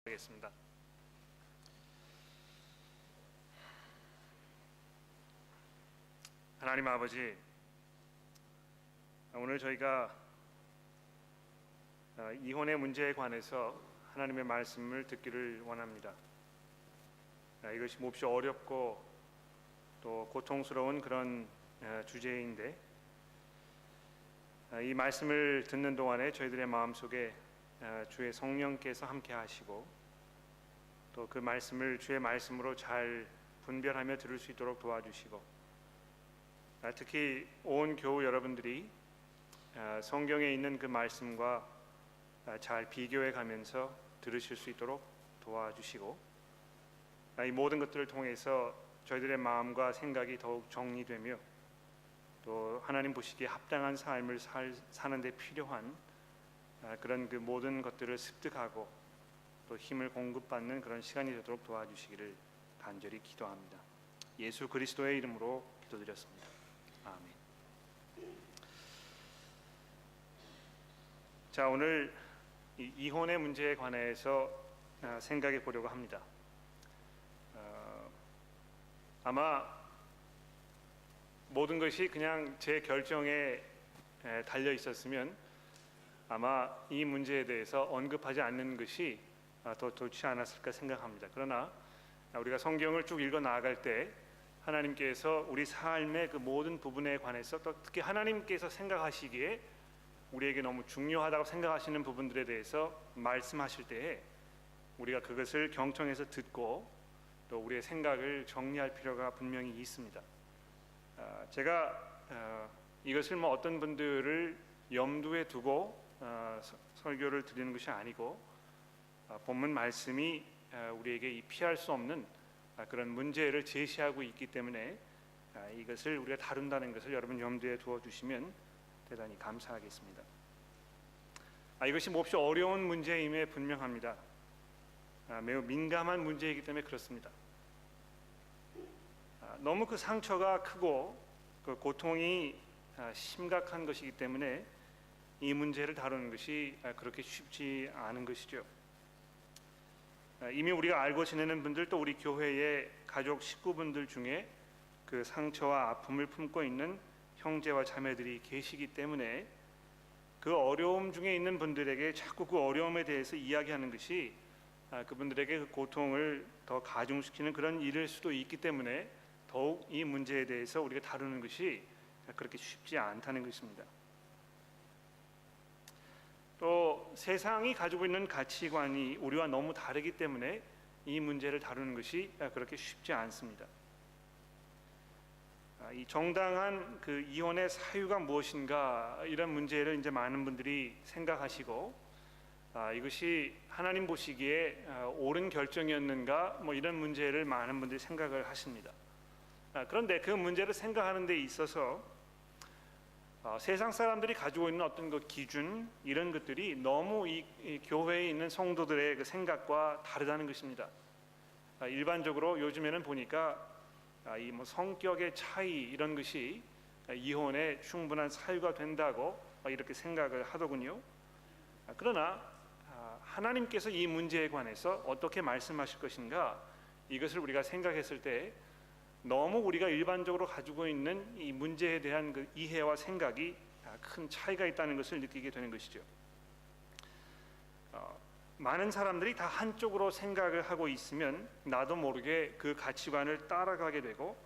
하겠습니다. 하나님 아버지, 오늘 저희가 이혼의 문제에 관해서 하나님의 말씀을 듣기를 원합니다. 이것이 몹시 어렵고 또 고통스러운 그런 주제인데, 이 말씀을 듣는 동안에 저희들의 마음속에 주의 성령께서 함께 하시고 또 그 말씀을 주의 말씀으로 잘 분별하며 들을 수 있도록 도와주시고, 특히 온 교우 여러분들이 성경에 있는 그 말씀과 잘 비교해 가면서 들으실 수 있도록 도와주시고, 이 모든 것들을 통해서 저희들의 마음과 생각이 더욱 정리되며 또 하나님 보시기에 합당한 삶을 사는 데 필요한 그런 그 모든 것들을 습득하고 또 힘을 공급받는 그런 시간이 되도록 도와주시기를 간절히 기도합니다. 예수 그리스도의 이름으로 기도드렸습니다. 아멘. 자, 오늘 이혼의 문제에 관해서 생각해 보려고 합니다. 아마 모든 것이 그냥 제 결정에 달려 있었으면 아마 이 문제에 대해서 언급하지 않는 것이 더 좋지 않았을까 생각합니다. 그러나 우리가 성경을 쭉 읽어 나아갈 때 하나님께서 우리 삶의 그 모든 부분에 관해서 또 특히 하나님께서 생각하시기에 우리에게 너무 중요하다고 생각하시는 부분들에 대해서 말씀하실 때에 우리가 그것을 경청해서 듣고 또 우리의 생각을 정리할 필요가 분명히 있습니다. 제가 이것을 어떤 분들을 염두에 두고 설교를 드리는 것이 아니고 본문 말씀이 우리에게 피할 수 없는 그런 문제를 제시하고 있기 때문에 이것을 우리가 다룬다는 것을 여러분 염두에 두어 주시면 대단히 감사하겠습니다. 이것이 몹시 어려운 문제임에 분명합니다. 매우 민감한 문제이기 때문에 그렇습니다. 너무 그 상처가 크고 그 고통이 심각한 것이기 때문에 이 문제를 다루는 것이 그렇게 쉽지 않은 것이죠. 이미 우리가 알고 지내는 분들 또 우리 교회의 가족 식구분들 중에 그 상처와 아픔을 품고 있는 형제와 자매들이 계시기 때문에 그 어려움 중에 있는 분들에게 자꾸 그 어려움에 대해서 이야기하는 것이 그분들에게 그 고통을 더 가중시키는 그런 일일 수도 있기 때문에 더욱 이 문제에 대해서 우리가 다루는 것이 그렇게 쉽지 않다는 것입니다. 또 세상이 가지고 있는 가치관이 우리와 너무 다르기 때문에 이 문제를 다루는 것이 그렇게 쉽지 않습니다. 이 정당한 그 이혼의 사유가 무엇인가, 이런 문제를 이제 많은 분들이 생각하시고 이것이 하나님 보시기에 옳은 결정이었는가, 이런 문제를 많은 분들이 생각을 하십니다. 그런데 그 문제를 생각하는 데 있어서 세상 사람들이 가지고 있는 어떤 그 기준, 이런 것들이 너무 이 교회에 있는 성도들의 그 생각과 다르다는 것입니다. 일반적으로 요즘에는 보니까 이 성격의 차이, 이런 것이 이혼에 충분한 사유가 된다고 이렇게 생각을 하더군요. 그러나 하나님께서 이 문제에 관해서 어떻게 말씀하실 것인가, 이것을 우리가 생각했을 때 너무 우리가 일반적으로 가지고 있는 이 문제에 대한 그 이해와 생각이 큰 차이가 있다는 것을 느끼게 되는 것이죠. 많은 사람들이 다 한쪽으로 생각을 하고 있으면 나도 모르게 그 가치관을 따라가게 되고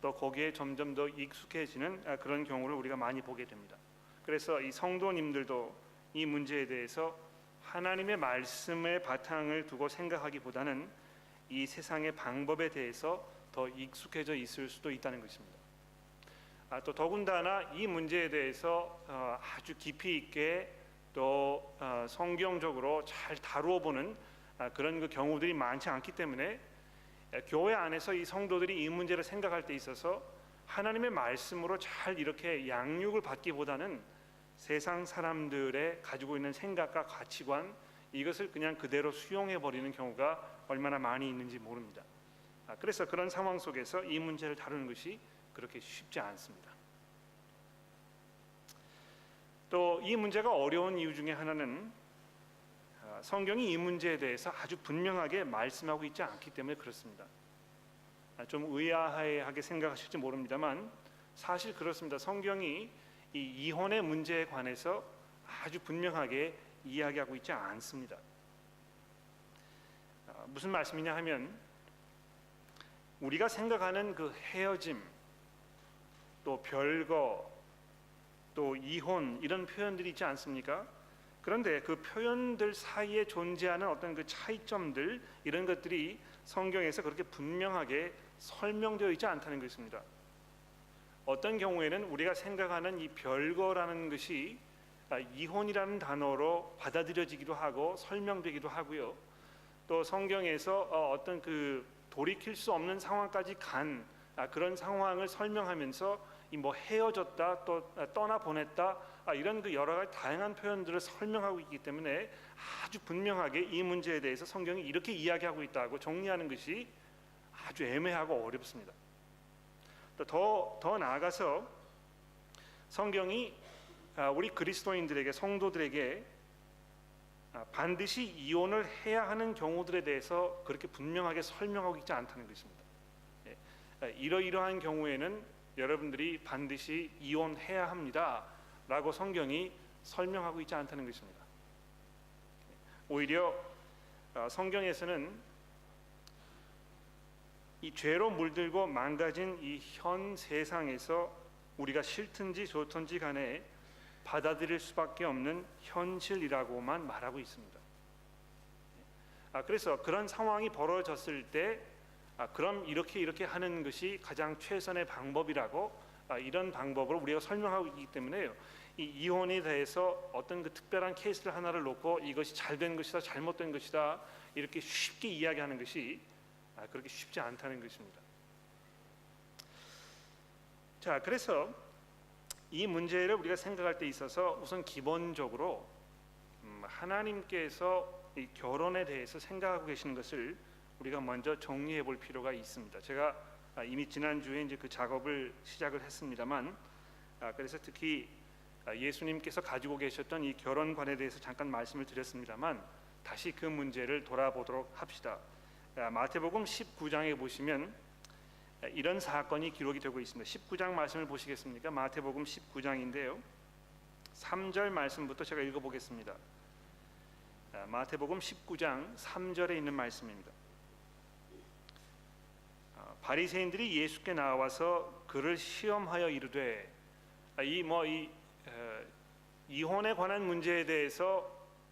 또 거기에 점점 더 익숙해지는 그런 경우를 우리가 많이 보게 됩니다. 그래서 이 성도님들도 이 문제에 대해서 하나님의 말씀의 바탕을 두고 생각하기보다는 이 세상의 방법에 대해서 더 익숙해져 있을 수도 있다는 것입니다. 또 더군다나 이 문제에 대해서 아주 깊이 있게 또 성경적으로 잘 다루어 보는 그런 그 경우들이 많지 않기 때문에 교회 안에서 이 성도들이 이 문제를 생각할 때 있어서 하나님의 말씀으로 잘 이렇게 양육을 받기보다는 세상 사람들의 가지고 있는 생각과 가치관, 이것을 그냥 그대로 수용해 버리는 경우가 얼마나 많이 있는지 모릅니다. 그래서 그런 상황 속에서 이 문제를 다루는 것이 그렇게 쉽지 않습니다. 또 이 문제가 어려운 이유 중에 하나는 성경이 이 문제에 대해서 아주 분명하게 말씀하고 있지 않기 때문에 그렇습니다. 좀 의아하게 생각하실지 모릅니다만 사실 그렇습니다. 성경이 이 이혼의 문제에 관해서 아주 분명하게 이야기하고 있지 않습니다. 무슨 말씀이냐 하면 우리가 생각하는 그 헤어짐, 또 별거, 또 이혼 이런 표현들이 있지 않습니까? 그런데 그 표현들 사이에 존재하는 어떤 그 차이점들 이런 것들이 성경에서 그렇게 분명하게 설명되어 있지 않다는 것입니다. 어떤 경우에는 우리가 생각하는 이 별거라는 것이 이혼이라는 단어로 받아들여지기도 하고 설명되기도 하고요. 또 성경에서 어떤 그 돌이킬 수 없는 상황까지 간 그런 상황을 설명하면서 이 뭐 헤어졌다 또 떠나 보냈다 이런 그 여러 가지 다양한 표현들을 설명하고 있기 때문에 아주 분명하게 이 문제에 대해서 성경이 이렇게 이야기하고 있다고 정리하는 것이 아주 애매하고 어렵습니다. 또 더 나아가서 성경이 우리 그리스도인들에게 성도들에게 반드시 이혼을 해야 하는 경우들에 대해서 그렇게 분명하게 설명하고 있지 않다는 것입니다. 이러이러한 경우에는 여러분들이 반드시 이혼해야 합니다 라고 성경이 설명하고 있지 않다는 것입니다. 오히려 성경에서는 이 죄로 물들고 망가진 이 현 세상에서 우리가 싫든지 좋든지 간에 받아들일 수밖에 없는 현실이라고만 말하고 있습니다. 그래서 그런 상황이 벌어졌을 때 그럼 이렇게 하는 것이 가장 최선의 방법이라고 이런 방법으로 우리가 설명하고 있기 때문에요. 이 이혼에 대해서 어떤 그 특별한 케이스를 하나를 놓고 이것이 잘된 것이다 잘못된 것이다 이렇게 쉽게 이야기하는 것이 그렇게 쉽지 않다는 것입니다. 자, 그래서 이 문제를 우리가 생각할 때 있어서 우선 기본적으로 하나님께서 이 결혼에 대해서 생각하고 계시는 것을 우리가 먼저 정리해 볼 필요가 있습니다. 제가 이미 지난주에 이제 그 작업을 시작을 했습니다만 그래서 특히 예수님께서 가지고 계셨던 이 결혼관에 대해서 잠깐 말씀을 드렸습니다만 다시 그 문제를 돌아보도록 합시다. 마태복음 19장에 보시면 이런 사건이 기록이 되고 있습니다. 19장 말씀을 보시겠습니까? 마태복음 19장인데요. 3절 말씀부터 제가 읽어보겠습니다. 마태복음 19장 3절에 있는 말씀입니다. 바리새인들이 예수께 나와서 그를 시험하여 이르되 이혼에 관한 문제에 대해서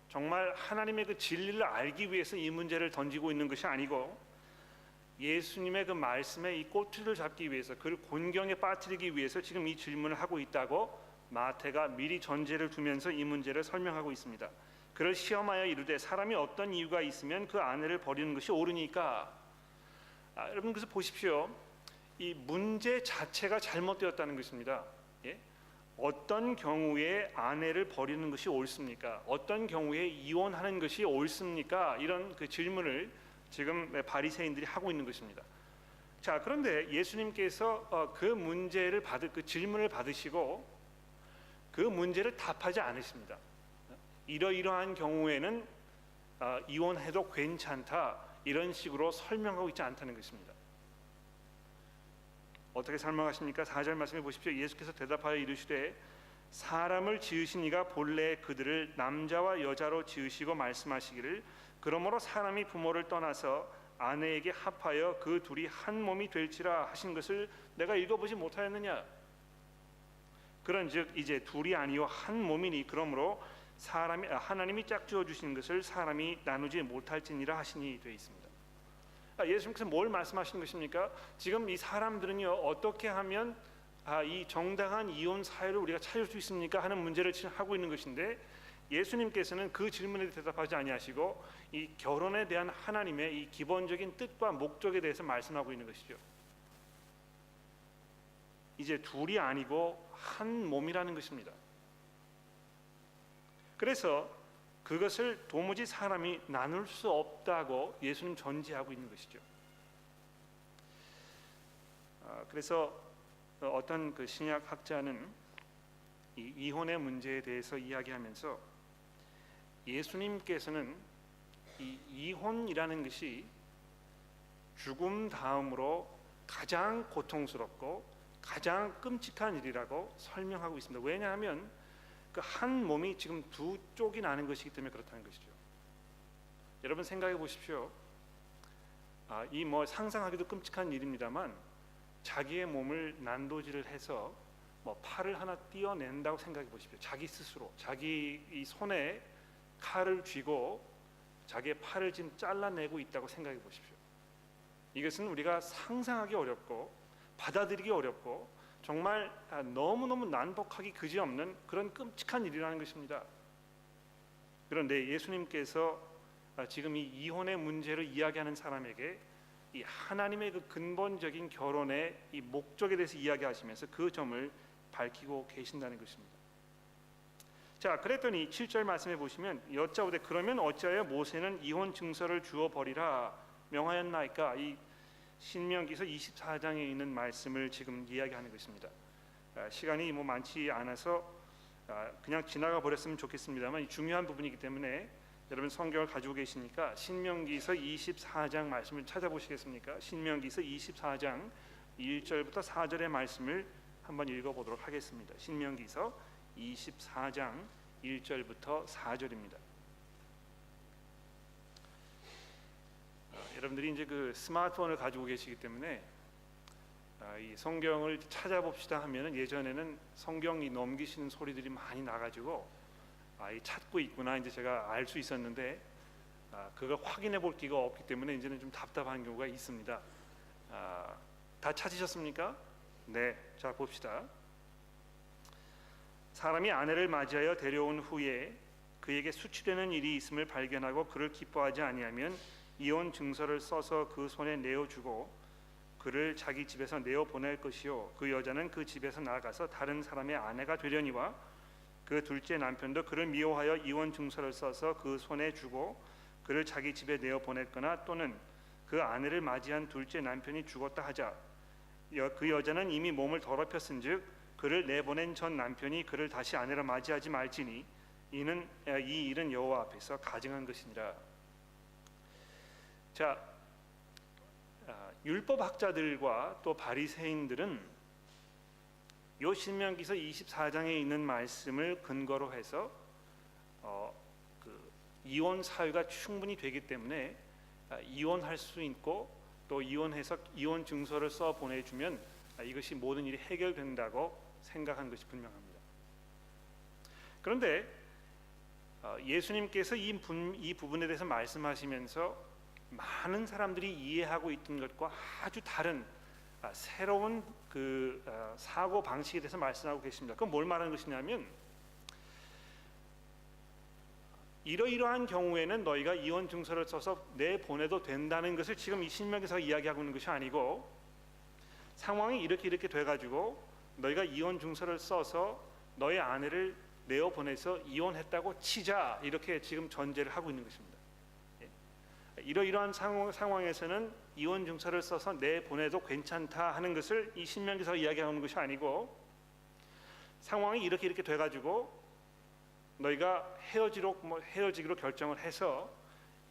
정말 하나님의 그 진리를 알기 위해서 이 문제를 던지고 있는 것이 아니고 예수님의 그 말씀에 이 꼬투리를 잡기 위해서 그를 곤경에 빠뜨리기 위해서 지금 이 질문을 하고 있다고 마태가 미리 전제를 두면서 이 문제를 설명하고 있습니다. 그를 시험하여 이르되 사람이 어떤 이유가 있으면 그 아내를 버리는 것이 옳으니까. 여러분 그래서 보십시오. 이 문제 자체가 잘못되었다는 것입니다. 어떤 경우에 아내를 버리는 것이 옳습니까? 어떤 경우에 이혼하는 것이 옳습니까? 이런 그 질문을 지금 바리새인들이 하고 있는 것입니다. 자, 그런데 예수님께서 그 문제를 그 질문을 받으시고 그 문제를 답하지 않으십니다. 이러이러한 경우에는 이혼해도 괜찮다 이런 식으로 설명하고 있지 않다는 것입니다. 어떻게 설명하십니까? 4절 말씀해 보십시오. 예수께서 대답하여 이르시되 사람을 지으신 이가 본래 그들을 남자와 여자로 지으시고 말씀하시기를 그러므로 사람이 부모를 떠나서 아내에게 합하여 그 둘이 한 몸이 될지라 하신 것을 내가 읽어보지 못하였느냐? 그런즉 이제 둘이 아니요 한 몸이니 그러므로 하나님이 짝지어 주신 것을 사람이 나누지 못할지니라 하시니 되어 있습니다. 예수님께서 뭘 말씀하시는 것입니까? 지금 이 사람들은요 어떻게 하면 이 정당한 이혼 사회를 우리가 찾을 수 있습니까? 하는 문제를 하고 있는 것인데 예수님께서는 그 질문에 대답하지 아니하시고 이 결혼에 대한 하나님의 이 기본적인 뜻과 목적에 대해서 말씀하고 있는 것이죠. 이제 둘이 아니고 한 몸이라는 것입니다. 그래서 그것을 도무지 사람이 나눌 수 없다고 예수님 전제하고 있는 것이죠. 그래서 어떤 그 신약 학자는 이 이혼의 문제에 대해서 이야기하면서 예수님께서는 이 이혼이라는 것이 죽음 다음으로 가장 고통스럽고 가장 끔찍한 일이라고 설명하고 있습니다. 왜냐하면 그 한 몸이 지금 두 쪽이 나는 것이기 때문에 그렇다는 것이죠. 여러분 생각해 보십시오. 이 뭐 상상하기도 끔찍한 일입니다만 자기의 몸을 난도질을 해서 뭐 팔을 하나 떼어낸다고 생각해 보십시오. 자기 스스로 자기 이 손에 칼을 쥐고 자기의 팔을 지금 잘라내고 있다고 생각해 보십시오. 이것은 우리가 상상하기 어렵고 받아들이기 어렵고 정말 너무너무 난폭하기 그지없는 그런 끔찍한 일이라는 것입니다. 그런데 예수님께서 지금 이 이혼의 문제를 이야기하는 사람에게 이 하나님의 그 근본적인 결혼의 이 목적에 대해서 이야기하시면서 그 점을 밝히고 계신다는 것입니다. 자, 그랬더니 7절 말씀해 보시면 여짜오되 그러면 어찌하여 모세는 이혼 증서를 주어 버리라 명하였나이까? 이 신명기서 24장에 있는 말씀을 지금 이야기하는 것입니다. 시간이 뭐 많지 않아서 그냥 지나가 버렸으면 좋겠습니다만 중요한 부분이기 때문에 여러분 성경을 가지고 계시니까 신명기서 24장 말씀을 찾아보시겠습니까? 신명기서 24장 1절부터 4절의 말씀을 한번 읽어보도록 하겠습니다. 신명기서 24장 1절부터 4절입니다. 여러분들이 이제 그 스마트폰을 가지고 계시기 때문에 이 성경을 찾아봅시다 하면은 예전에는 성경이 넘기시는 소리들이 많이 나가지고 이 찾고 있구나 이제 제가 알 수 있었는데 그걸 확인해 볼 기가 없기 때문에 이제는 좀 답답한 경우가 있습니다. 다 찾으셨습니까? 네, 자 봅시다. 사람이 아내를 맞이하여 데려온 후에 그에게 수치되는 일이 있음을 발견하고 그를 기뻐하지 아니하면 이혼 증서를 써서 그 손에 내어주고 그를 자기 집에서 내어 보낼 것이요 그 여자는 그 집에서 나가서 다른 사람의 아내가 되려니와 그 둘째 남편도 그를 미워하여 이혼 증서를 써서 그 손에 주고 그를 자기 집에 내어 보냈거나 또는 그 아내를 맞이한 둘째 남편이 죽었다 하자 그 여자는 이미 몸을 더럽혔은즉 그를 내보낸 전 남편이 그를 다시 아내로 맞이하지 말지니 이 일은 여호와 앞에서 가증한 것이니라. 자, 율법학자들과 또 바리새인들은 요 신명기서 24장에 있는 말씀을 근거로 해서 이혼 사유가 충분히 되기 때문에 이혼할 수 있고 또 이혼해서 이혼 증서를 써 보내주면 이것이 모든 일이 해결된다고 생각한 것이 분명합니다. 그런데 예수님께서 이 부분에 대해서 말씀하시면서 많은 사람들이 이해하고 있던 것과 아주 다른 새로운 그 사고 방식에 대해서 말씀하고 계십니다. 그건 뭘 말하는 것이냐면 이러이러한 경우에는 너희가 이혼 증서를 써서 내보내도 된다는 것을 지금 이 신명기서가 이야기하고 있는 것이 아니고 상황이 이렇게 돼가지고 너희가 이혼 증서를 써서 너희 아내를 내어보내서 이혼했다고 치자 이렇게 지금 전제를 하고 있는 것입니다. 이러이러한 상황에서는 이혼 증서를 써서 내보내도 괜찮다 하는 것을 이 신명기서가 이야기하는 것이 아니고 상황이 이렇게 돼가지고 너희가 헤어지기로 결정을 해서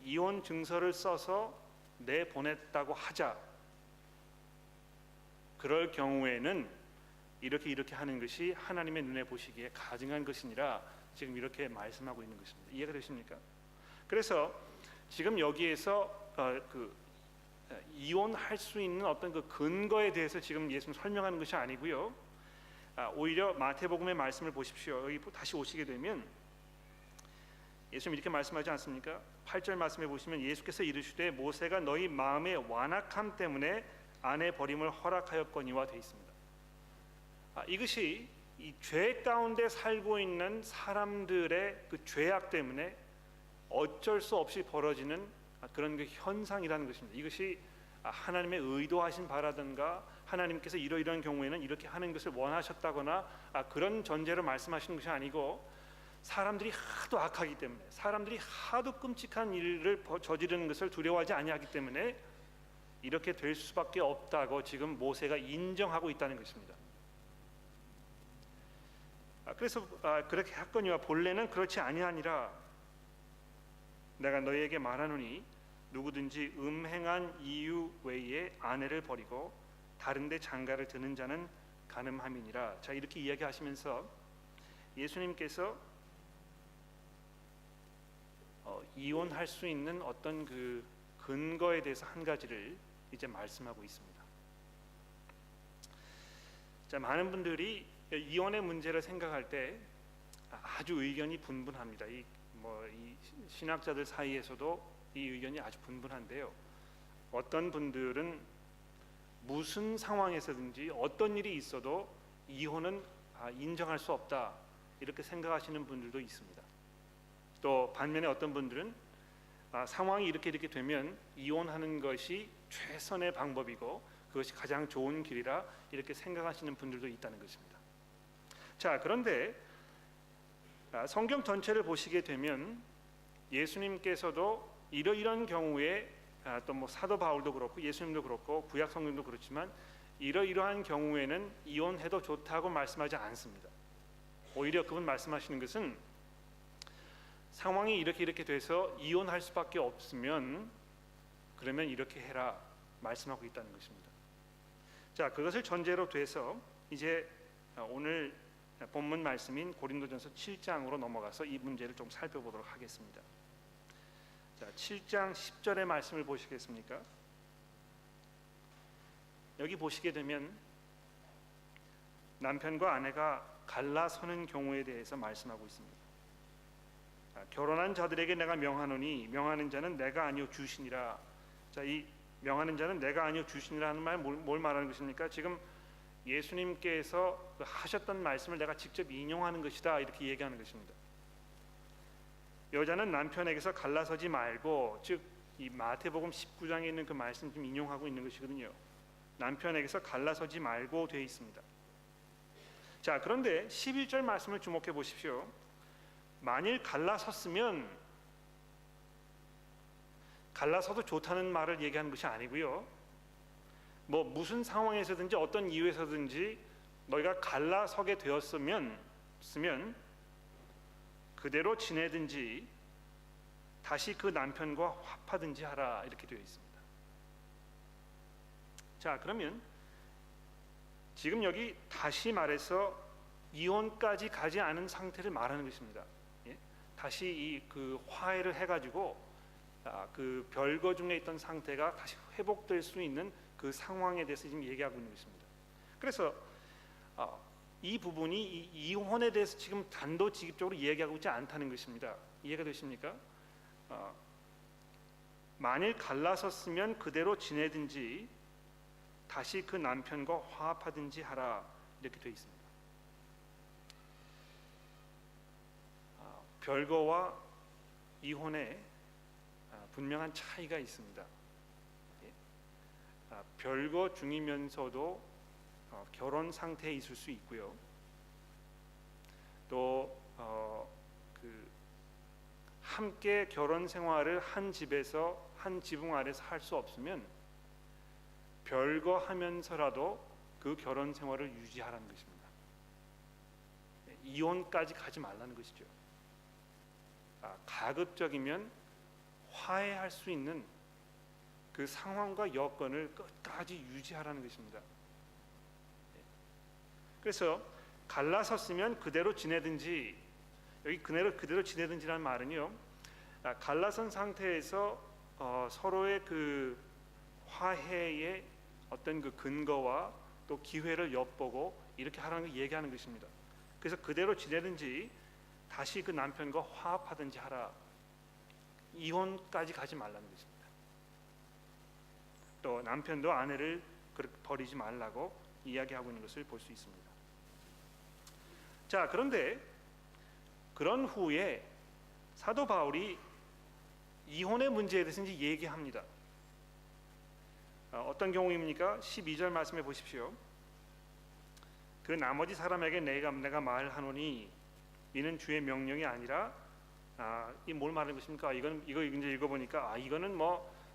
이혼 증서를 써서 내보냈다고 하자. 그럴 경우에는 이렇게 하는 것이 하나님의 눈에 보시기에 가증한 것이니라 지금 이렇게 말씀하고 있는 것입니다. 이해가 되십니까? 그래서 지금 여기에서 이혼할 수 있는 어떤 그 근거에 대해서 지금 예수님 설명하는 것이 아니고요. 오히려 마태복음의 말씀을 보십시오. 여기 다시 오시게 되면 예수님 이렇게 말씀하지 않습니까? 8절 말씀해 보시면 예수께서 이르시되 모세가 너희 마음의 완악함 때문에 아내 버림을 허락하였거니와 되어 있습니다. 이것이 이 죄 가운데 살고 있는 사람들의 그 죄악 때문에 어쩔 수 없이 벌어지는 그런 그 현상이라는 것입니다. 이것이 하나님의 의도하신 바라든가 하나님께서 이러이러한 경우에는 이렇게 하는 것을 원하셨다거나 그런 전제로 말씀하시는 것이 아니고 사람들이 하도 악하기 때문에 사람들이 하도 끔찍한 일을 저지르는 것을 두려워하지 아니하기 때문에 이렇게 될 수밖에 없다고 지금 모세가 인정하고 있다는 것입니다. 그래서 그렇게 했거니와 본래는 그렇지 아니하니라. 내가 너희에게 말하노니 누구든지 음행한 이유 외에 아내를 버리고 다른 데 장가를 드는 자는 간음함이니라. 자, 이렇게 이야기하시면서 예수님께서 이혼할 수 있는 어떤 그 근거에 대해서 한 가지를 이제 말씀하고 있습니다. 자, 많은 분들이 이혼의 문제를 생각할 때 아주 의견이 분분합니다. 이 신학자들 사이에서도 이 의견이 아주 분분한데요. 어떤 분들은 무슨 상황에서든지 어떤 일이 있어도 이혼은 인정할 수 없다, 이렇게 생각하시는 분들도 있습니다. 또 반면에 어떤 분들은 상황이 이렇게 되면 이혼하는 것이 최선의 방법이고 그것이 가장 좋은 길이라 이렇게 생각하시는 분들도 있다는 것입니다. 자, 그런데 성경 전체를 보시게 되면 예수님께서도 이러이러한 경우에 또 사도 바울도 그렇고 예수님도 그렇고 구약 성경도 그렇지만 이러이러한 경우에는 이혼해도 좋다고 말씀하지 않습니다. 오히려 그분 말씀하시는 것은 상황이 이렇게 돼서 이혼할 수밖에 없으면 그러면 이렇게 해라 말씀하고 있다는 것입니다. 자, 그것을 전제로 돼서 이제 오늘 본문 말씀인 고린도전서 7장으로 넘어가서 이 문제를 좀 살펴보도록 하겠습니다. 자, 7장 10절의 말씀을 보시겠습니까? 여기 보시게 되면 남편과 아내가 갈라서는 경우에 대해서 말씀하고 있습니다. 결혼한 자들에게 내가 명하노니 명하는 자는 내가 아니요 주시니라. 자, 이 명하는 자는 내가 아니요 주시니라는 말 뭘 말하는 것입니까? 지금 예수님께서 하셨던 말씀을 내가 직접 인용하는 것이다, 이렇게 얘기하는 것입니다. 여자는 남편에게서 갈라서지 말고, 즉 이 마태복음 19장에 있는 그 말씀 좀 인용하고 있는 것이거든요. 남편에게서 갈라서지 말고 되어 있습니다. 자, 그런데 11절 말씀을 주목해 보십시오. 만일 갈라섰으면, 갈라서도 좋다는 말을 얘기하는 것이 아니고요, 무슨 상황에서든지 어떤 이유에서든지 너희가 갈라서게 되었으면 그대로 지내든지 다시 그 남편과 화합하든지 하라, 이렇게 되어 있습니다. 자, 그러면 지금 여기 다시 말해서 이혼까지 가지 않은 상태를 말하는 것입니다. 예? 다시 그 화해를 해가지고 그 별거 중에 있던 상태가 다시 회복될 수 있는 그 상황에 대해서 지금 얘기하고 있는 것입니다. 그래서 이 부분이 이 이혼에 대해서 지금 단도직입적으로 얘기하고 있지 않다는 것입니다. 이해가 되십니까? 만일 갈라섰으면 그대로 지내든지 다시 그 남편과 화합하든지 하라, 이렇게 되어 있습니다. 별거와 이혼에 분명한 차이가 있습니다. 별거 중이면서도 결혼 상태에 있을 수 있고요. 또 함께 결혼 생활을 한 집에서 한 지붕 아래서 할 수 없으면 별거 하면서라도 그 결혼 생활을 유지하라는 것입니다. 이혼까지 가지 말라는 것이죠. 가급적이면 화해할 수 있는 그 상황과 여건을 끝까지 유지하라는 것입니다. 그래서 갈라섰으면 그대로 지내든지, 여기 그대로 지내든지라는 말은요, 갈라선 상태에서 서로의 그 화해의 어떤 그 근거와 또 기회를 엿보고 이렇게 하라는 걸 얘기하는 것입니다. 그래서 그대로 지내든지 다시 그 남편과 화합하든지 하라, 이혼까지 가지 말라는 것입니다. 또 남편도 아내를 그렇게 버리지 말라고 이야기하고 있는 것을 볼 수 있습니다. 자, 그런데 그런 후에 사도 바울이 이혼의 문제에 대해서 이제 얘기합니다. 어떤 경우입니까? 12절 말씀해 보십시오. 그 나머지 사람에게 내가 말하노니 이는 주의 명령이 아니라, 이 뭘 말하는 것입니까? 이거 이제 읽어보니까 이거는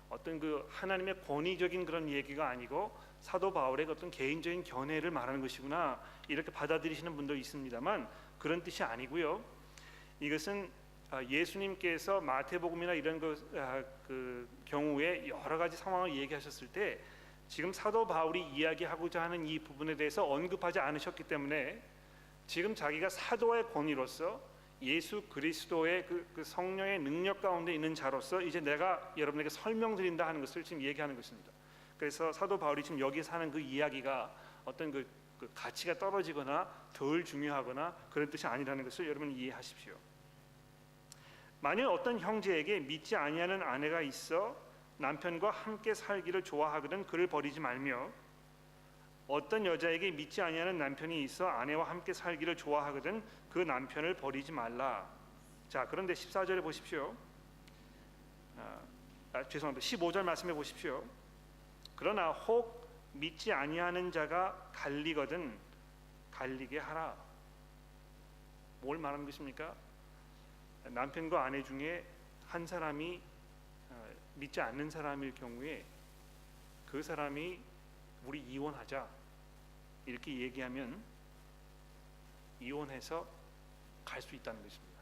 어떤 그 하나님의 권위적인 그런 얘기가 아니고 사도 바울의 어떤 개인적인 견해를 말하는 것이구나, 이렇게 받아들이시는 분도 있습니다만 그런 뜻이 아니고요. 이것은 예수님께서 마태복음이나 이런 그 경우에 여러 가지 상황을 얘기하셨을 때 지금 사도 바울이 이야기하고자 하는 이 부분에 대해서 언급하지 않으셨기 때문에 지금 자기가 사도의 권위로서 예수 그리스도의 그 성령의 능력 가운데 있는 자로서 이제 내가 여러분에게 설명드린다 하는 것을 지금 얘기하는 것입니다. 그래서 사도 바울이 지금 여기서 하는 그 이야기가 어떤 그 가치가 떨어지거나 덜 중요하거나 그런 뜻이 아니라는 것을 여러분 이해하십시오. 만일 어떤 형제에게 믿지 아니하는 아내가 있어 남편과 함께 살기를 좋아하거든 그를 버리지 말며, 어떤 여자에게 믿지 아니하는 남편이 있어 아내와 함께 살기를 좋아하거든 그 남편을 버리지 말라. 자, 그런데 14절에 보십시오. 죄송합니다. 15절 말씀해 보십시오. 그러나 혹 믿지 아니하는 자가 갈리거든 갈리게 하라. 뭘 말하는 것입니까? 남편과 아내 중에 한 사람이 믿지 않는 사람일 경우에 그 사람이 우리 이혼하자 이렇게 얘기하면 이혼해서 갈 수 있다는 것입니다.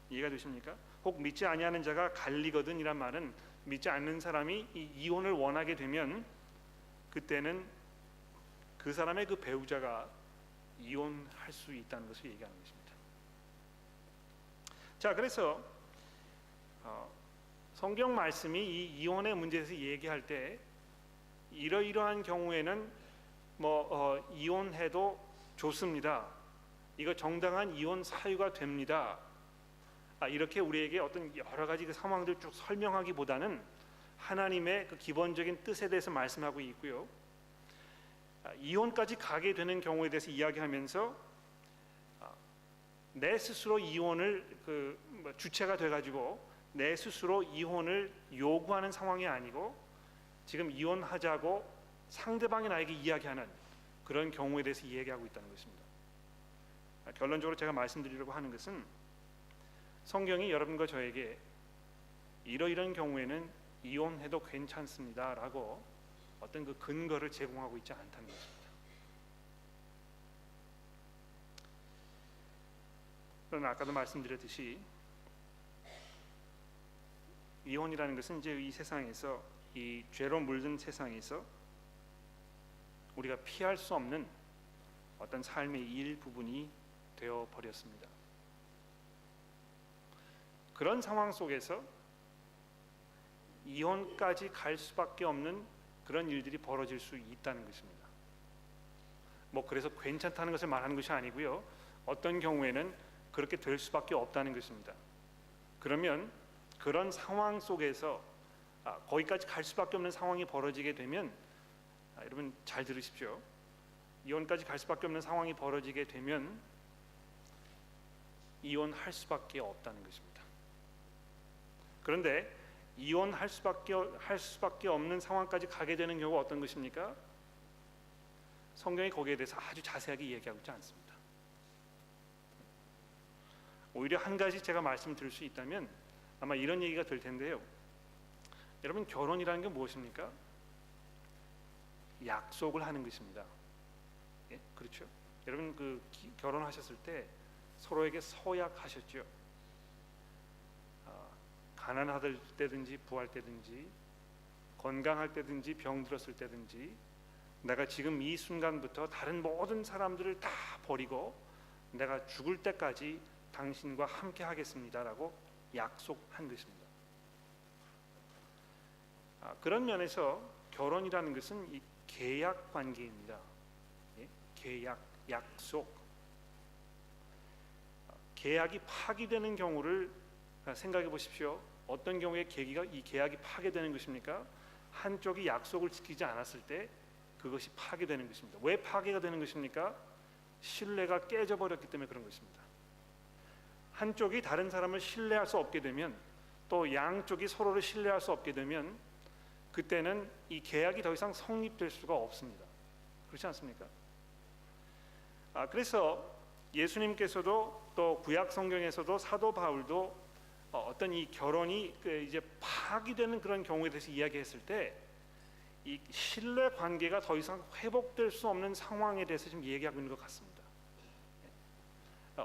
이해가 되십니까? 혹 믿지 아니하는 자가 갈리거든 이란 말은 믿지 않는 사람이 이 이혼을 원하게 되면 그때는 그 사람의 그 배우자가 이혼할 수 있다는 것을 얘기하는 것입니다. 자, 그래서 성경 말씀이 이 이혼의 문제에 대해서 얘기할 때 이러이러한 경우에는 이혼해도 좋습니다. 이거 정당한 이혼 사유가 됩니다. 이렇게 우리에게 어떤 여러 가지 그 상황들 쭉 설명하기보다는 하나님의 그 기본적인 뜻에 대해서 말씀하고 있고요. 이혼까지 가게 되는 경우에 대해서 이야기하면서 내 스스로 이혼을 주체가 돼가지고 내 스스로 이혼을 요구하는 상황이 아니고 지금 이혼하자고 상대방이 나에게 이야기하는 그런 경우에 대해서 이야기하고 있다는 것입니다. 결론적으로 제가 말씀드리려고 하는 것은 성경이 여러분과 저에게 이러이런 경우에는 이혼해도 괜찮습니다라고 어떤 그 근거를 제공하고 있지 않다는 것입니다. 그러나 아까도 말씀드렸듯이 이혼이라는 것은 이제 이 세상에서 이 죄로 물든 세상에서 우리가 피할 수 없는 어떤 삶의 일부분이 되어 버렸습니다. 그런 상황 속에서 이혼까지 갈 수밖에 없는 그런 일들이 벌어질 수 있다는 것입니다. 그래서 괜찮다는 것을 말하는 것이 아니고요. 어떤 경우에는 그렇게 될 수밖에 없다는 것입니다. 그러면 그런 상황 속에서 거기까지 갈 수밖에 없는 상황이 벌어지게 되면 여러분 잘 들으십시오. 이혼까지 갈 수밖에 없는 상황이 벌어지게 되면 이혼할 수밖에 없다는 것입니다. 그런데 이혼할 수밖에 없는 상황까지 가게 되는 경우가 어떤 것입니까? 성경이 거기에 대해서 아주 자세하게 얘기하고 있지 않습니다. 오히려 한 가지 제가 말씀드릴 수 있다면 아마 이런 얘기가 될 텐데요. 여러분, 결혼이라는 게 무엇입니까? 약속을 하는 것입니다. 예? 그렇죠? 여러분 결혼하셨을 때 서로에게 서약하셨죠. 가난할 때든지 부할 때든지 건강할 때든지 병들었을 때든지 내가 지금 이 순간부터 다른 모든 사람들을 다 버리고 내가 죽을 때까지 당신과 함께 하겠습니다라고 약속한 것입니다. 그런 면에서 결혼이라는 것은 이 계약 관계입니다. 예? 계약, 약속. 계약이 파기되는 경우를 생각해 보십시오. 어떤 경우에 이 계약이 파괴되는 것입니까? 한쪽이 약속을 지키지 않았을 때 그것이 파괴되는 것입니다. 왜 파괴가 되는 것입니까? 신뢰가 깨져버렸기 때문에 그런 것입니다. 한쪽이 다른 사람을 신뢰할 수 없게 되면, 또 양쪽이 서로를 신뢰할 수 없게 되면 그때는 이 계약이 더 이상 성립될 수가 없습니다. 그렇지 않습니까? 그래서 예수님께서도 또 구약 성경에서도 사도 바울도 어떤 이 결혼이 이제 파기되는 그런 경우에 대해서 이야기했을 때 이 신뢰 관계가 더 이상 회복될 수 없는 상황에 대해서 지금 얘기하고 있는 것 같습니다.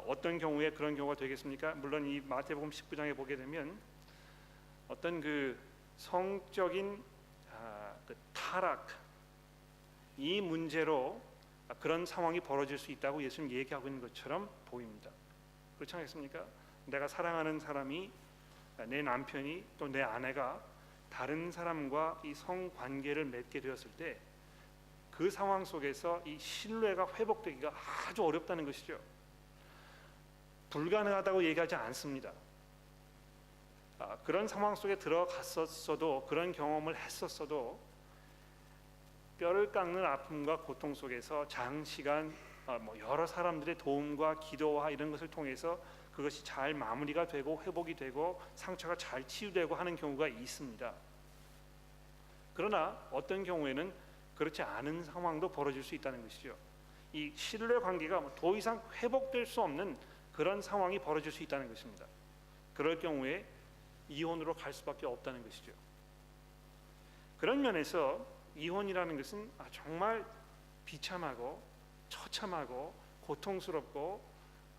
어떤 경우에 그런 경우가 되겠습니까? 물론 이 마태복음 19장에 보게 되면 어떤 그 성적인 그 타락 이 문제로 그런 상황이 벌어질 수 있다고 예수님 얘기하고 있는 것처럼 보입니다. 그렇지 않겠습니까? 내가 사랑하는 사람이 내 남편이 또 내 아내가 다른 사람과 이 성관계를 맺게 되었을 때 그 상황 속에서 이 신뢰가 회복되기가 아주 어렵다는 것이죠. 불가능하다고 얘기하지 않습니다. 그런 상황 속에 들어갔었어도 그런 경험을 했었어도 뼈를 깎는 아픔과 고통 속에서 장시간 여러 사람들의 도움과 기도와 이런 것을 통해서 그것이 잘 마무리가 되고 회복이 되고 상처가 잘 치유되고 하는 경우가 있습니다. 그러나 어떤 경우에는 그렇지 않은 상황도 벌어질 수 있다는 것이죠. 이 신뢰 관계가 더 이상 회복될 수 없는 그런 상황이 벌어질 수 있다는 것입니다. 그럴 경우에 이혼으로 갈 수밖에 없다는 것이죠. 그런 면에서 이혼이라는 것은 정말 비참하고 처참하고 고통스럽고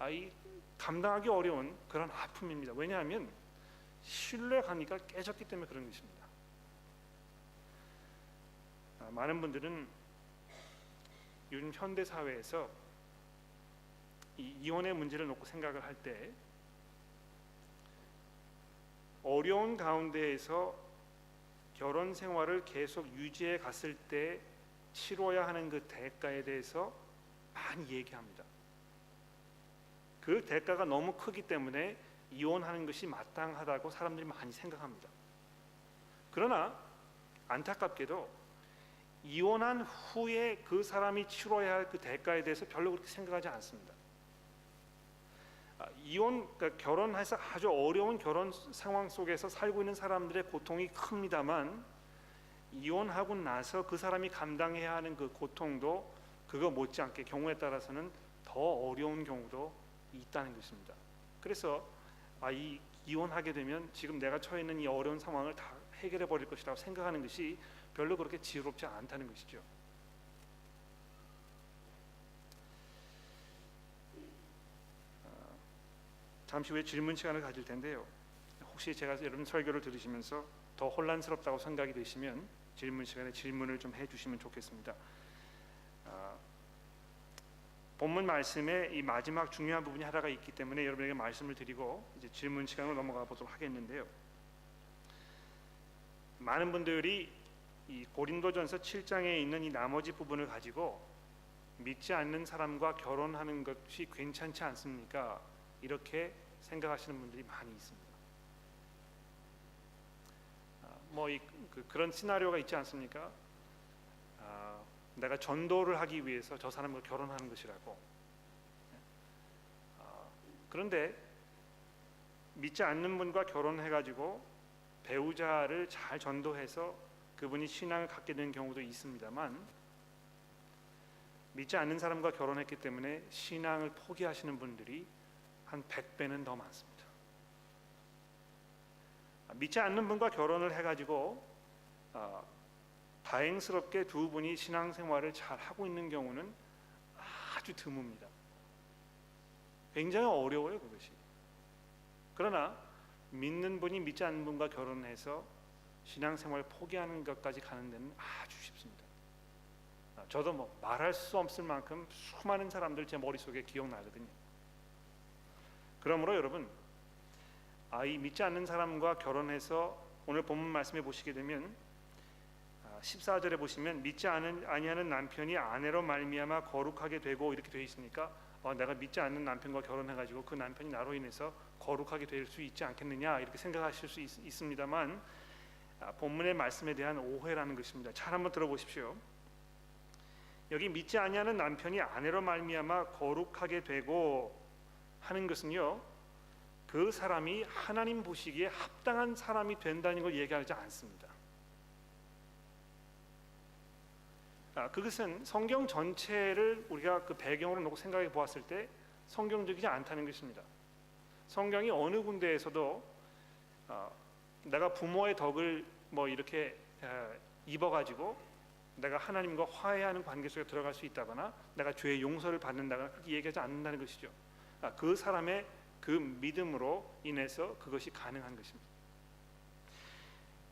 이 감당하기 어려운 그런 아픔입니다. 왜냐하면 신뢰 관계가 깨졌기 때문에 그런 것입니다. 많은 분들은 요즘 현대 사회에서 이 이혼의 문제를 놓고 생각을 할 때 어려운 가운데에서 결혼 생활을 계속 유지해 갔을 때 치러야 하는 그 대가에 대해서 많이 얘기합니다. 그 대가가 너무 크기 때문에 이혼하는 것이 마땅하다고 사람들이 많이 생각합니다. 그러나 안타깝게도 이혼한 후에 그 사람이 치러야 할 그 대가에 대해서 별로 그렇게 생각하지 않습니다. 그러니까 결혼해서 아주 어려운 결혼 상황 속에서 살고 있는 사람들의 고통이 큽니다만 이혼하고 나서 그 사람이 감당해야 하는 그 고통도 그거 못지않게 경우에 따라서는 더 어려운 경우도 있다는 것입니다. 그래서 이 이혼하게 되면 지금 내가 처해 있는 이 어려운 상황을 다 해결해 버릴 것이라고 생각하는 것이 별로 그렇게 지혜롭지 않다는 것이죠. 잠시 후에 질문 시간을 가질 텐데요. 혹시 제가 여러분 설교를 들으시면서 더 혼란스럽다고 생각이 되시면 질문 시간에 질문을 좀 해주시면 좋겠습니다. 본문 말씀에 이 마지막 중요한 부분이 하나가 있기 때문에 여러분에게 말씀을 드리고 이제 질문 시간으로 넘어가 보도록 하겠는데요. 많은 분들이 이 고린도전서 7장에 있는 이 나머지 부분을 가지고 믿지 않는 사람과 결혼하는 것이 괜찮지 않습니까? 이렇게 생각하시는 분들이 많이 있습니다. 그런 시나리오가 있지 않습니까? 내가 전도를 하기 위해서 저 사람과 결혼하는 것이라고. 그런데 믿지 않는 분과 결혼해가지고 배우자를 잘 전도해서 그분이 신앙을 갖게 되는 경우도 있습니다만 믿지 않는 사람과 결혼했기 때문에 신앙을 포기하시는 분들이 한 100배는 더 많습니다. 믿지 않는 분과 결혼을 해가지고 다행스럽게 두 분이 신앙생활을 잘 하고 있는 경우는 아주 드뭅니다. 굉장히 어려워요 그것이. 그러나 믿는 분이 믿지 않는 분과 결혼해서 신앙생활을 포기하는 것까지 가는 데는 아주 쉽습니다. 저도 말할 수 없을 만큼 수많은 사람들 제 머릿속에 기억나거든요. 그러므로 여러분 이 믿지 않는 사람과 결혼해서 오늘 본문 말씀해 보시게 되면 14절에 보시면 믿지 아니하는 남편이 아내로 말미암아 거룩하게 되고 이렇게 되어 있으니까 내가 믿지 않는 남편과 결혼해가지고 그 남편이 나로 인해서 거룩하게 될 수 있지 않겠느냐 이렇게 생각하실 수 있습니다만 본문의 말씀에 대한 오해라는 것입니다. 잘 한번 들어보십시오. 여기 믿지 아니하는 남편이 아내로 말미암아 거룩하게 되고 하는 것은요, 그 사람이 하나님 보시기에 합당한 사람이 된다는 걸 얘기하지 않습니다. 그것은 성경 전체를 우리가 그 배경으로 놓고 생각해 보았을 때 성경적이지 않다는 것입니다. 성경이 어느 군데에서도 내가 부모의 덕을 이렇게 입어가지고 내가 하나님과 화해하는 관계 속에 들어갈 수 있다거나 내가 죄의 용서를 받는다거나 그렇게 얘기하지 않는다는 것이죠. 그 사람의 그 믿음으로 인해서 그것이 가능한 것입니다.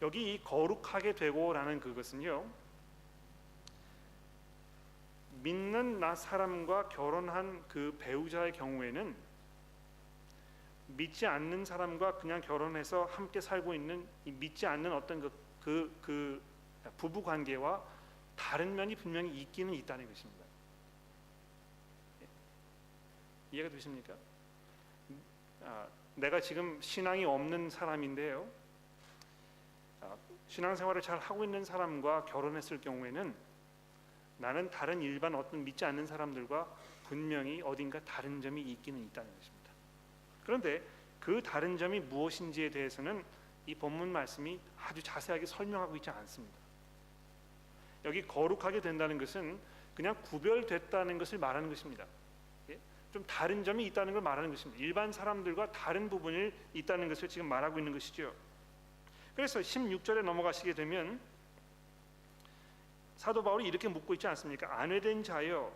여기 이 거룩하게 되고라는 그것은요, 믿는 나 사람과 결혼한 그 배우자의 경우에는 믿지 않는 사람과 그냥 결혼해서 함께 살고 있는 이 믿지 않는 어떤 그 부부 관계와 다른 면이 분명히 있기는 있다는 것입니다. 이해가 되십니까? 내가 지금 신앙이 없는 사람인데요, 신앙생활을 잘 하고 있는 사람과 결혼했을 경우에는 나는 다른 일반 어떤 믿지 않는 사람들과 분명히 어딘가 다른 점이 있기는 있다는 것입니다. 그런데 그 다른 점이 무엇인지에 대해서는 이 본문 말씀이 아주 자세하게 설명하고 있지 않습니다. 여기 거룩하게 된다는 것은 그냥 구별됐다는 것을 말하는 것입니다. 좀 다른 점이 있다는 걸 말하는 것입니다. 일반 사람들과 다른 부분이 있다는 것을 지금 말하고 있는 것이죠. 그래서 16절에 넘어가시게 되면 사도 바울이 이렇게 묻고 있지 않습니까? 아내된 자여,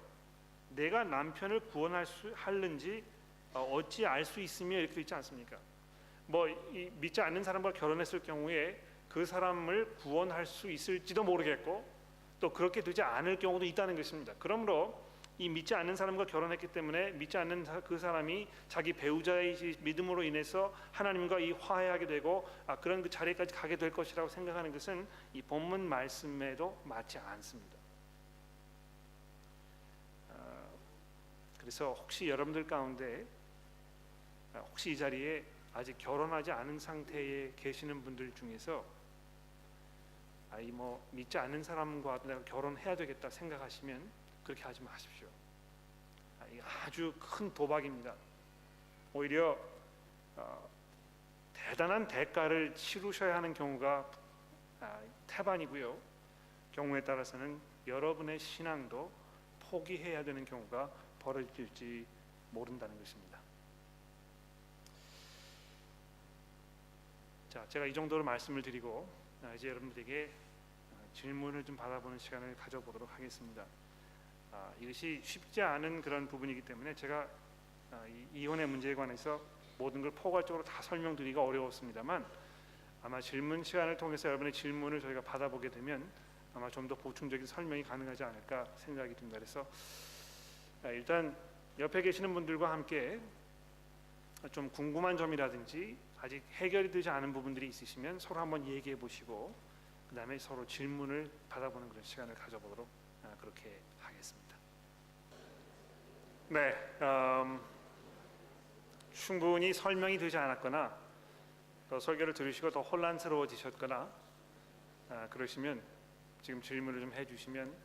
내가 남편을 구원할는지 어찌 알 수 있으며, 이렇게 있지 않습니까? 믿지 않는 사람과 결혼했을 경우에 그 사람을 구원할 수 있을지도 모르겠고 또 그렇게 되지 않을 경우도 있다는 것입니다. 그러므로 이 믿지 않는 사람과 결혼했기 때문에 믿지 않는 그 사람이 자기 배우자의 믿음으로 인해서 하나님과 이 화해하게 되고 그런 그 자리까지 가게 될 것이라고 생각하는 것은 이 본문 말씀에도 맞지 않습니다. 그래서 혹시 여러분들 가운데 혹시 이 자리에 아직 결혼하지 않은 상태에 계시는 분들 중에서 믿지 않는 사람과 내가 결혼해야 되겠다 생각하시면 그렇게 하지 마십시오. 이게 아주 큰 도박입니다. 오히려 대단한 대가를 치르셔야 하는 경우가 태반이고요. 경우에 따라서는 여러분의 신앙도 포기해야 되는 경우가 벌어질지 모른다는 것입니다. 자, 제가 이 정도로 말씀을 드리고 이제 여러분들에게 질문을 좀 받아보는 시간을 가져보도록 하겠습니다. 이것이 쉽지 않은 그런 부분이기 때문에 제가 이혼의 문제에 관해서 모든 걸 포괄적으로 다 설명드리기가 어려웠습니다만 아마 질문 시간을 통해서 여러분의 질문을 저희가 받아보게 되면 아마 좀 더 보충적인 설명이 가능하지 않을까 생각이 듭니다. 그래서 일단 옆에 계시는 분들과 함께 좀 궁금한 점이라든지 아직 해결이 되지 않은 부분들이 있으시면 서로 한번 얘기해 보시고 그 다음에 서로 질문을 받아보는 그런 시간을 가져보도록 그렇게 하겠습니다. 네, 충분히 설명이 되지 않았거나 또 설교를 들으시고 더 혼란스러워지셨거나 그러시면 지금 질문을 좀 해주시면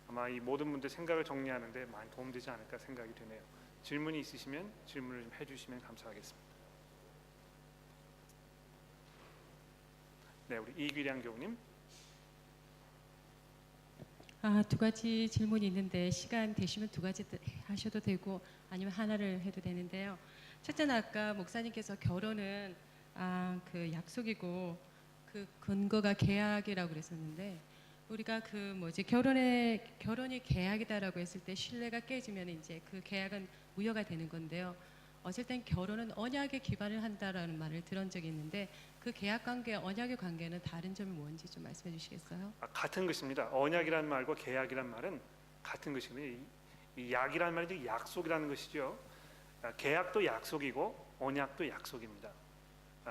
아마 이 모든 분들 생각을 정리하는데 많이 도움되지 않을까 생각이 드네요. 질문이 있으시면 질문을 좀 해주시면 감사하겠습니다. 네, 우리 이귀량 교우님. 두 가지 질문이 있는데 시간 되시면 두 가지 하셔도 되고 아니면 하나를 해도 되는데요. 첫째는 아까 목사님께서 결혼은 그 약속이고 그 근거가 계약이라고 그랬었는데 우리가 결혼이 계약이다라고 했을 때 신뢰가 깨지면 이제 그 계약은 무효가 되는 건데요. 어쩔 땐 결혼은 언약에 기반을 한다라는 말을 들은 적이 있는데 그 계약 관계, 언약의 관계는 다른 점이 뭔지 좀 말씀해 주시겠어요? 같은 것입니다. 언약이란 말과 계약이란 말은 같은 것이거든요. 이 약이란 말이 약속이라는 것이죠. 계약도 약속이고 언약도 약속입니다.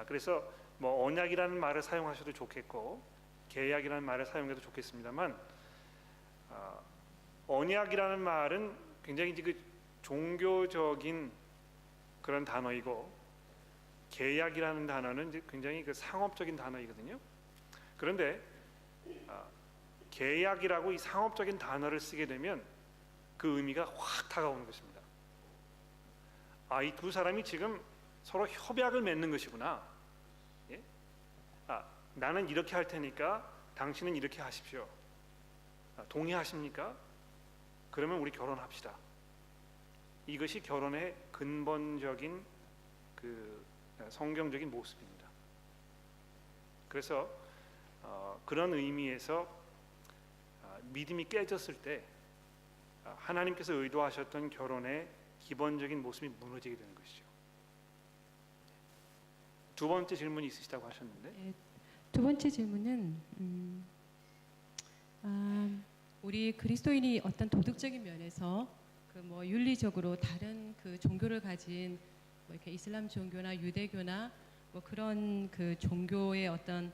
그래서 언약이라는 말을 사용하셔도 좋겠고 계약이라는 말을 사용해도 좋겠습니다만 언약이라는 말은 굉장히 이제 그 종교적인 그런 단어이고 계약이라는 단어는 이제 굉장히 그 상업적인 단어이거든요. 그런데 계약이라고 이 상업적인 단어를 쓰게 되면 그 의미가 확 다가오는 것입니다. 이 두 사람이 지금 서로 협약을 맺는 것이구나. 예? 나는 이렇게 할 테니까 당신은 이렇게 하십시오. 동의하십니까? 그러면 우리 결혼합시다. 이것이 결혼의 근본적인 그 성경적인 모습입니다. 그래서 그런 의미에서 믿음이 깨졌을 때 하나님께서 의도하셨던 결혼의 기본적인 모습이 무너지게 되는 것이죠. 두 번째 질문이 있으시다고 하셨는데, 예, 두 번째 질문은 우리 그리스도인이 어떤 도덕적인 면에서 그 뭐 윤리적으로 다른 그 종교를 가진 뭐 이렇게 이슬람 종교나 유대교나 뭐 그런 그 종교의 어떤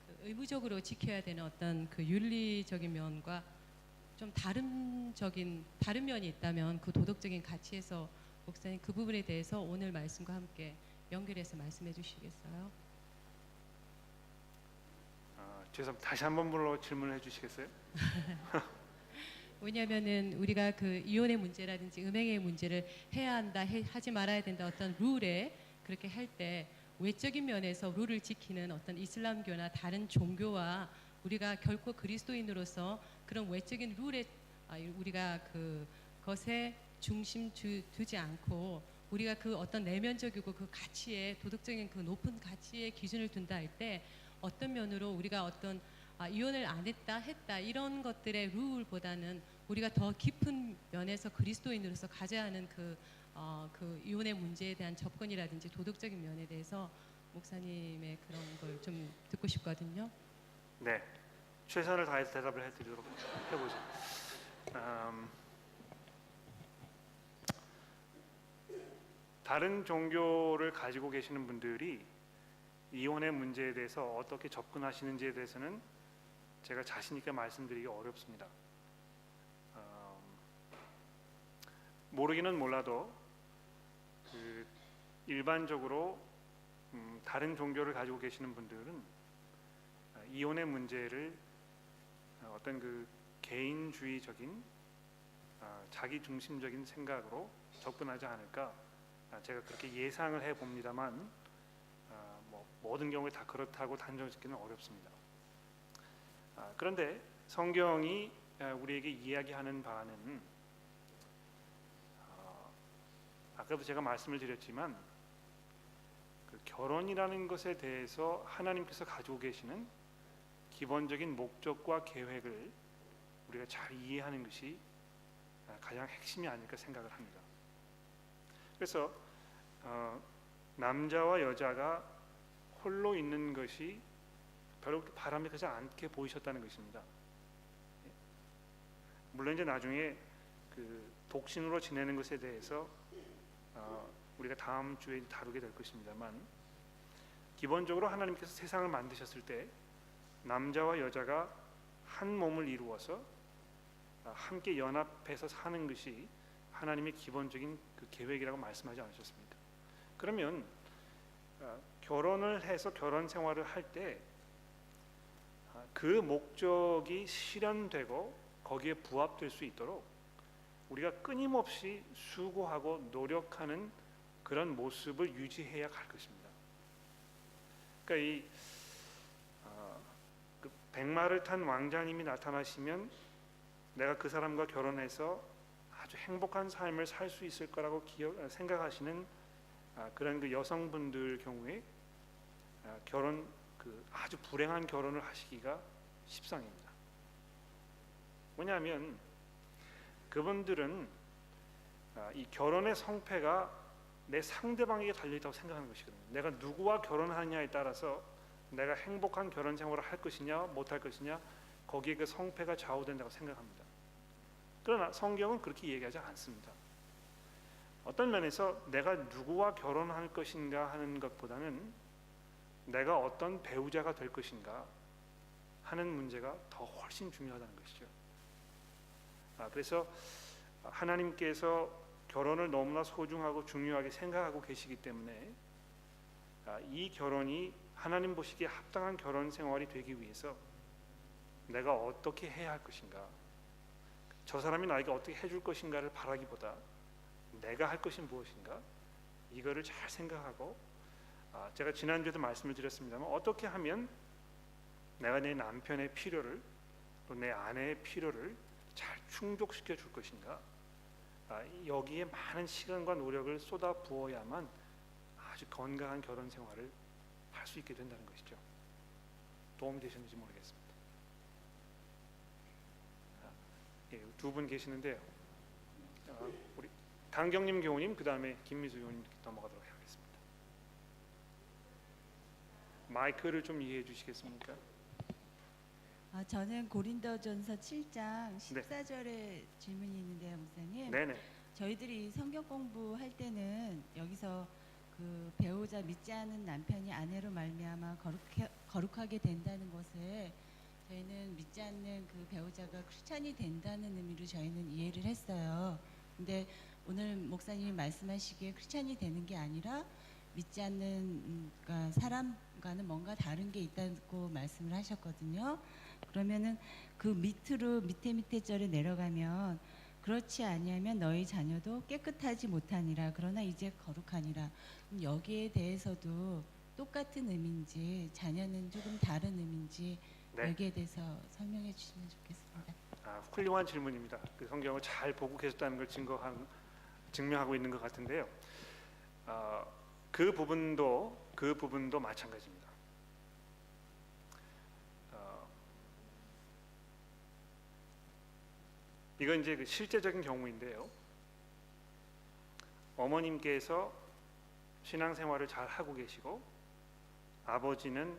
그 의무적으로 지켜야 되는 어떤 그 윤리적인 면과 좀 다른 면이 있다면 그 도덕적인 가치에서 목사님 그 부분에 대해서 오늘 말씀과 함께 연결해서 말씀해 주시겠어요? 죄송합니다. 다시 한 번 불러 질문을 해주시겠어요? 왜냐하면은 우리가 그 이혼의 문제라든지 음행의 문제를 해야 한다, 하지 말아야 된다 어떤 룰에 그렇게 할 때 외적인 면에서 룰을 지키는 어떤 이슬람교나 다른 종교와 우리가 결코 그리스도인으로서 그런 외적인 룰에 우리가 그 것에 두지 않고 우리가 그 어떤 내면적이고 그 가치에 도덕적인 그 높은 가치의 기준을 둔다 할 때 어떤 면으로 우리가 어떤 이혼을 안 했다 이런 것들의 룰보다는 우리가 더 깊은 면에서 그리스도인으로서 가져야 하는 그 이혼의 문제에 대한 접근이라든지 도덕적인 면에 대해서 목사님의 그런 걸 좀 듣고 싶거든요. 네, 최선을 다해서 대답을 해드리도록 해보죠. 다른 종교를 가지고 계시는 분들이 이혼의 문제에 대해서 어떻게 접근하시는지에 대해서는 제가 자신 있게 말씀드리기 어렵습니다. 모르기는 몰라도 그 일반적으로 다른 종교를 가지고 계시는 분들은 이혼의 문제를 어떤 그 개인주의적인 자기 중심적인 생각으로 접근하지 않을까 제가 그렇게 예상을 해 봅니다만 뭐 모든 경우에 다 그렇다고 단정짓기는 어렵습니다. 그런데 성경이 우리에게 이야기하는 바는 아까도 제가 말씀을 드렸지만 그 결혼이라는 것에 대해서 하나님께서 가지고 계시는 기본적인 목적과 계획을 우리가 잘 이해하는 것이 가장 핵심이 아닐까 생각을 합니다. 그래서 남자와 여자가 홀로 있는 것이 별로 바람직하지 않게 보이셨다는 것입니다. 물론 이제 나중에 그 독신으로 지내는 것에 대해서 우리가 다음 주에 다루게 될 것입니다만 기본적으로 하나님께서 세상을 만드셨을 때 남자와 여자가 한 몸을 이루어서 함께 연합해서 사는 것이 하나님의 기본적인 그 계획이라고 말씀하지 않으셨습니까? 그러면 결혼을 해서 결혼 생활을 할 때 그 목적이 실현되고 거기에 부합될 수 있도록 우리가 끊임없이 수고하고 노력하는 그런 모습을 유지해야 할 것입니다. 그러니까 그 백마를 탄 왕자님이 나타나시면 내가 그 사람과 결혼해서 아주 행복한 삶을 살 수 있을 거라고 생각하시는 그런 그 여성분들 경우에 결혼 그 아주 불행한 결혼을 하시기가 십상입니다. 뭐냐면 그분들은 이 결혼의 성패가 내 상대방에게 달려있다고 생각하는 것이거든요. 내가 누구와 결혼하느냐에 따라서 내가 행복한 결혼 생활을 할 것이냐 못할 것이냐 거기에 그 성패가 좌우된다고 생각합니다. 그러나 성경은 그렇게 얘기하지 않습니다. 어떤 면에서 내가 누구와 결혼할 것인가 하는 것보다는 내가 어떤 배우자가 될 것인가 하는 문제가 더 훨씬 중요하다는 것이죠. 그래서 하나님께서 결혼을 너무나 소중하고 중요하게 생각하고 계시기 때문에 이 결혼이 하나님 보시기에 합당한 결혼 생활이 되기 위해서 내가 어떻게 해야 할 것인가, 저 사람이 나에게 어떻게 해줄 것인가를 바라기보다 내가 할 것이 무엇인가 이거를 잘 생각하고 제가 지난주에도 말씀을 드렸습니다만 어떻게 하면 내가 내 남편의 필요를 또 내 아내의 필요를 잘 충족시켜 줄 것인가 여기에 많은 시간과 노력을 쏟아 부어야만 아주 건강한 결혼 생활을 할 수 있게 된다는 것이죠. 도움이 되셨는지 모르겠습니다. 두 분 계시는데요. 우리 강경림 교우님, 그 다음에 김미수 교우님 넘어가도록 하겠습니다. 마이크를 좀 이해해 주시겠습니까? 저는 고린도전서 7장 네. 14절에 질문이 있는데요, 목사님. 네네. 저희들이 성경 공부할 때는 여기서 그 배우자 믿지 않은 남편이 아내로 말미암아 거룩하게 된다는 것을 저희는 믿지 않는 그 배우자가 크리스찬이 된다는 의미로 저희는 이해를 했어요. 근데 오늘 목사님이 말씀하시기에 크리스찬이 되는 게 아니라 믿지 않는 그러니까 사람과는 뭔가 다른 게 있다고 말씀을 하셨거든요. 그러면은 그 밑에 절에 내려가면 그렇지 아니하면 너희 자녀도 깨끗하지 못하니라 그러나 이제 거룩하니라. 여기에 대해서도 똑같은 의미인지 자녀는 조금 다른 의미인지 네. 여기에 대해서 설명해 주시면 좋겠습니다. 훌륭한 질문입니다. 그 성경을 잘 보고 계셨다는 걸 증명하고 있는 것 같은데요. 그 부분도 마찬가지입니다. 이건 이제 그 실제적인 경우인데요. 어머님께서 신앙생활을 잘 하고 계시고 아버지는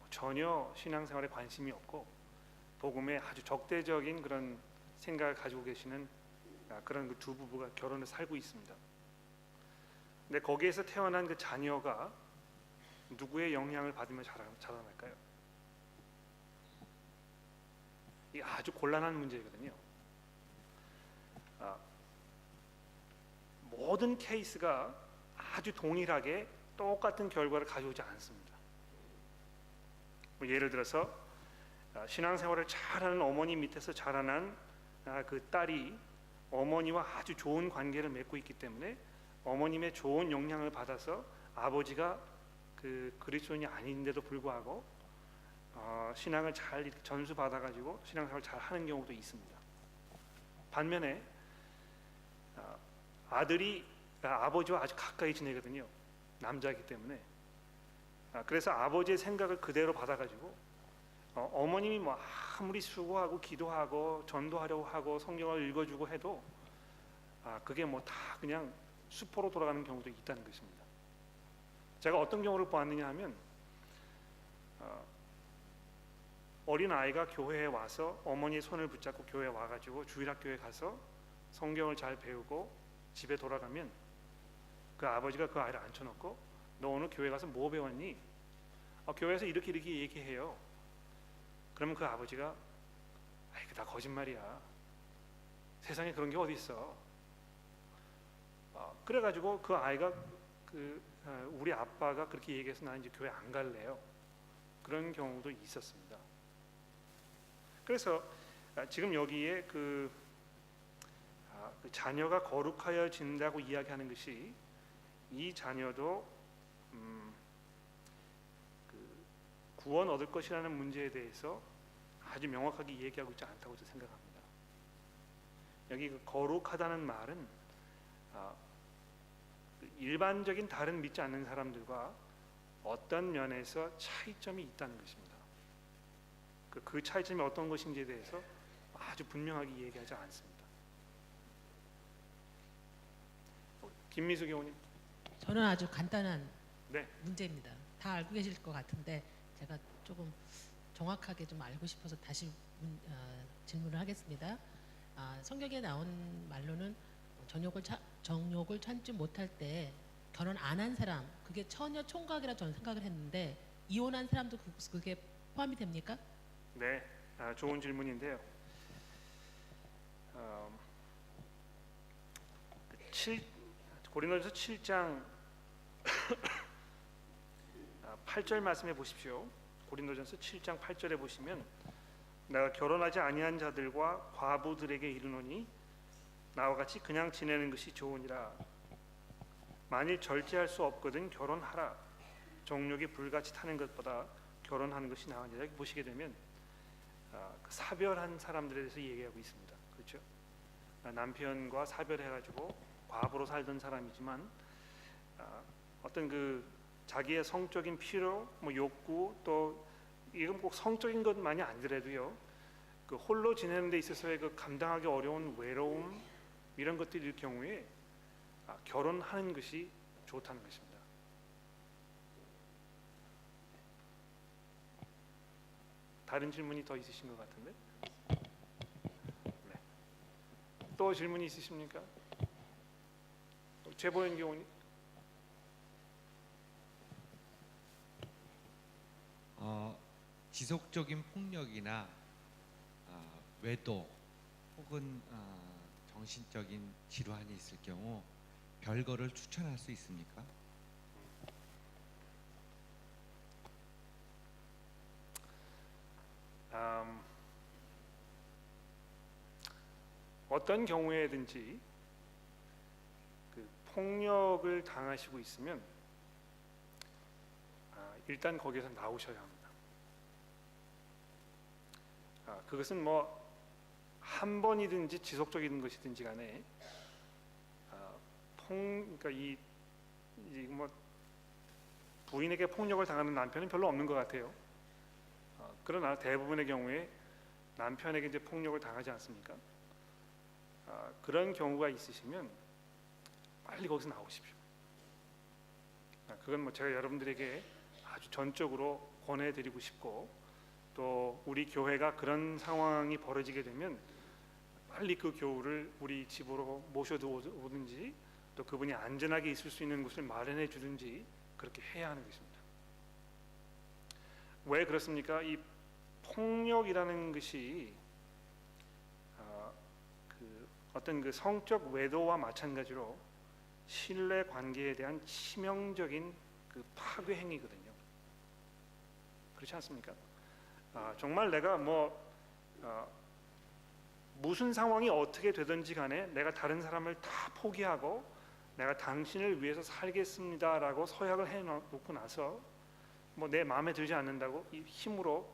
전혀 신앙생활에 관심이 없고 복음에 아주 적대적인 그런 생각을 가지고 계시는 그런 그 두 부부가 결혼을 살고 있습니다. 근데 거기에서 태어난 그 자녀가 누구의 영향을 받으며 자라날까요? 이게 아주 곤란한 문제거든요. 모든 케이스가 아주 동일하게 똑같은 결과를 가져오지 않습니다. 예를 들어서 신앙생활을 잘하는 어머니 밑에서 자라난 그 딸이 어머니와 아주 좋은 관계를 맺고 있기 때문에 어머님의 좋은 영향을 받아서 아버지가 그 그리스도인이 아닌데도 불구하고 신앙을 잘 이렇게 전수받아가지고 신앙생활을 잘 하는 경우도 있습니다. 반면에 아들이 아버지와 아주 가까이 지내거든요. 남자이기 때문에. 그래서 아버지의 생각을 그대로 받아가지고 어머님이 뭐 아무리 수고하고 기도하고 전도하려고 하고 성경을 읽어주고 해도 그게 뭐 다 그냥 수포로 돌아가는 경우도 있다는 것입니다. 제가 어떤 경우를 보았느냐 하면 어린 아이가 교회에 와서 어머니의 손을 붙잡고 교회에 와가지고 주일학교에 가서 성경을 잘 배우고 집에 돌아가면 그 아버지가 그 아이를 앉혀놓고 너 오늘 교회 가서 뭐 배웠니? 교회에서 이렇게 얘기해요. 그러면 그 아버지가 아이 다 거짓말이야. 세상에 그런 게 어디 있어? 그래가지고 그 아이가 우리 아빠가 그렇게 얘기해서 나 이제 교회 안 갈래요. 그런 경우도 있었습니다. 그래서 지금 여기에 그 자녀가 거룩하여진다고 이야기하는 것이 이 자녀도 그 구원 얻을 것이라는 문제에 대해서 아주 명확하게 얘기하고 있지 않다고 생각합니다. 여기 그 거룩하다는 말은 일반적인 다른 믿지 않는 사람들과 어떤 면에서 차이점이 있다는 것입니다. 그 차이점이 어떤 것인지에 대해서 아주 분명하게 얘기하지 않습니다. 김미수 교우님. 저는 아주 간단한 네. 문제입니다. 다 알고 계실 것 같은데 제가 조금 정확하게 좀 알고 싶어서 다시 질문을 하겠습니다. 성경에 나온 말로는 정욕을 참지 못할 때 결혼 안 한 사람 그게 처녀 총각이라 저는 생각을 했는데 이혼한 사람도 그게 포함이 됩니까? 네, 좋은 질문인데요. 7 고린도전서 7장 8절 말씀해 보십시오. 고린도전서 7장 8절에 보시면 내가 결혼하지 아니한 자들과 과부들에게 이르노니 나와 같이 그냥 지내는 것이 좋으니라. 만일 절제할 수 없거든 결혼하라. 정욕이 불같이 타는 것보다 결혼하는 것이 나으니라. 여기 보시게 되면 사별한 사람들에 대해서 얘기하고 있습니다. 그렇죠? 남편과 사별해가지고 과부로 살던 사람이지만 어떤 그 자기의 성적인 필요, 뭐 욕구, 또 이건 꼭 성적인 것만이 아니더라도요. 그 홀로 지내는 데 있어서의 그 감당하기 어려운 외로움 이런 것들일 경우에 결혼하는 것이 좋다는 것입니다. 다른 질문이 더 있으신 것 같은데? 네. 또 질문이 있으십니까? 최보현 교우님. 지속적인 폭력이나 외도 혹은 정신적인 질환이 있을 경우 별거를 추천할 수 있습니까? 어떤 경우에든지 그 폭력을 당하시고 있으면 일단 거기에서 나오셔야 합니다. 그것은 뭐 한 번이든지 지속적인 것이든지 간에 그러니까 뭐 부인에게 폭력을 당하는 남편은 별로 없는 것 같아요. 그러나 대부분의 경우에 남편에게 이제 폭력을 당하지 않습니까? 그런 경우가 있으시면 빨리 거기서 나오십시오. 그건 뭐 제가 여러분들에게 아주 전적으로 권해드리고 싶고, 또 우리 교회가 그런 상황이 벌어지게 되면 빨리 그 교우를 우리 집으로 모셔오든지, 또 그분이 안전하게 있을 수 있는 곳을 마련해 주든지 그렇게 해야 하는 것입니다. 왜 그렇습니까? 이 폭력이라는 것이 어떤 그 성적 외도와 마찬가지로 신뢰 관계에 대한 치명적인 그 파괴 행위거든요. 그렇지 않습니까? 정말 내가 무슨 상황이 어떻게 되든지 간에 내가 다른 사람을 다 포기하고 내가 당신을 위해서 살겠습니다라고 서약을 해놓고 나서 뭐 내 마음에 들지 않는다고 이 힘으로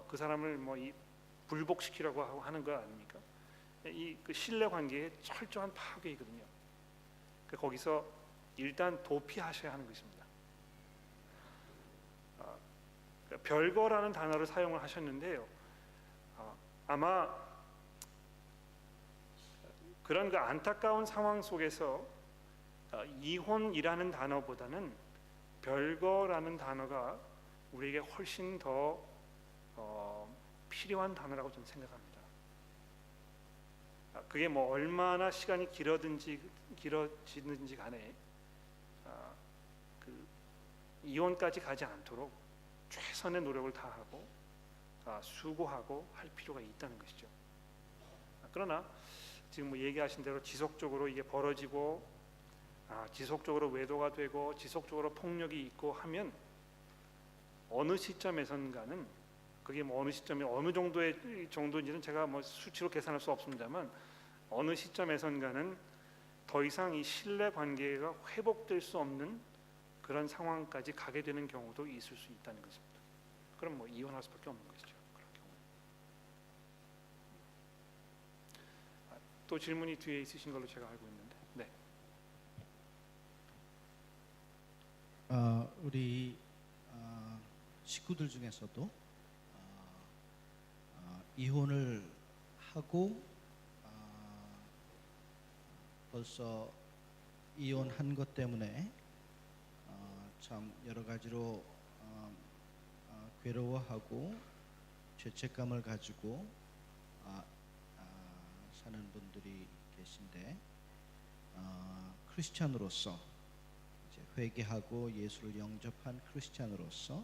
그 사람을 이 불복시키려고 하는 거 아닙니까? 그 신뢰 관계의 철저한 파괴이거든요. 거기서 일단 도피하셔야 하는 것입니다. 별거라는 단어를 사용을 하셨는데요. 아마 그런 그 안타까운 상황 속에서 이혼이라는 단어보다는 별거라는 단어가 우리에게 훨씬 더 필요한 단어라고 저는 생각합니다. 그게 뭐 얼마나 시간이 길어지든지 간에 그 이혼까지 가지 않도록 최선의 노력을 다하고 수고하고 할 필요가 있다는 것이죠. 그러나 지금 뭐 얘기하신 대로 지속적으로 이게 벌어지고 지속적으로 외도가 되고 지속적으로 폭력이 있고 하면 어느 시점에선가는, 그게 뭐 어느 시점에 어느 정도인지는 제가 뭐 수치로 계산할 수 없습니다만, 어느 시점에선가는 더 이상 이 신뢰 관계가 회복될 수 없는 그런 상황까지 가게 되는 경우도 있을 수 있다는 것입니다. 그럼 뭐 이혼할 수밖에 없는 것이죠. 그런 경우. 또 질문이 뒤에 있으신 걸로 제가 알고 있는데, 네. 우리 식구들 중에서도 이혼을 하고 벌써 이혼한 것 때문에 참 여러 가지로 괴로워하고 죄책감을 가지고 사는 분들이 계신데, 크리스찬으로서 이제 회개하고 예수를 영접한 크리스찬으로서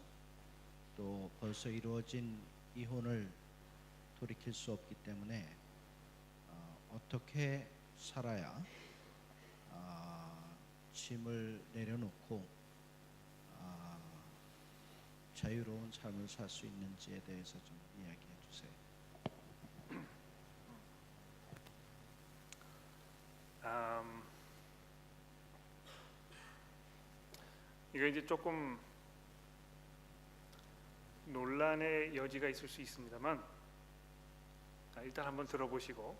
또 벌써 이루어진 이혼을 돌이킬 수 없기 때문에 어떻게 살아야 짐을 내려놓고 자유로운 삶을 살 수 있는지에 대해서 좀 이야기해 주세요. 이거 이제 조금 논란의 여지가 있을 수 있습니다만, 일단 한번 들어보시고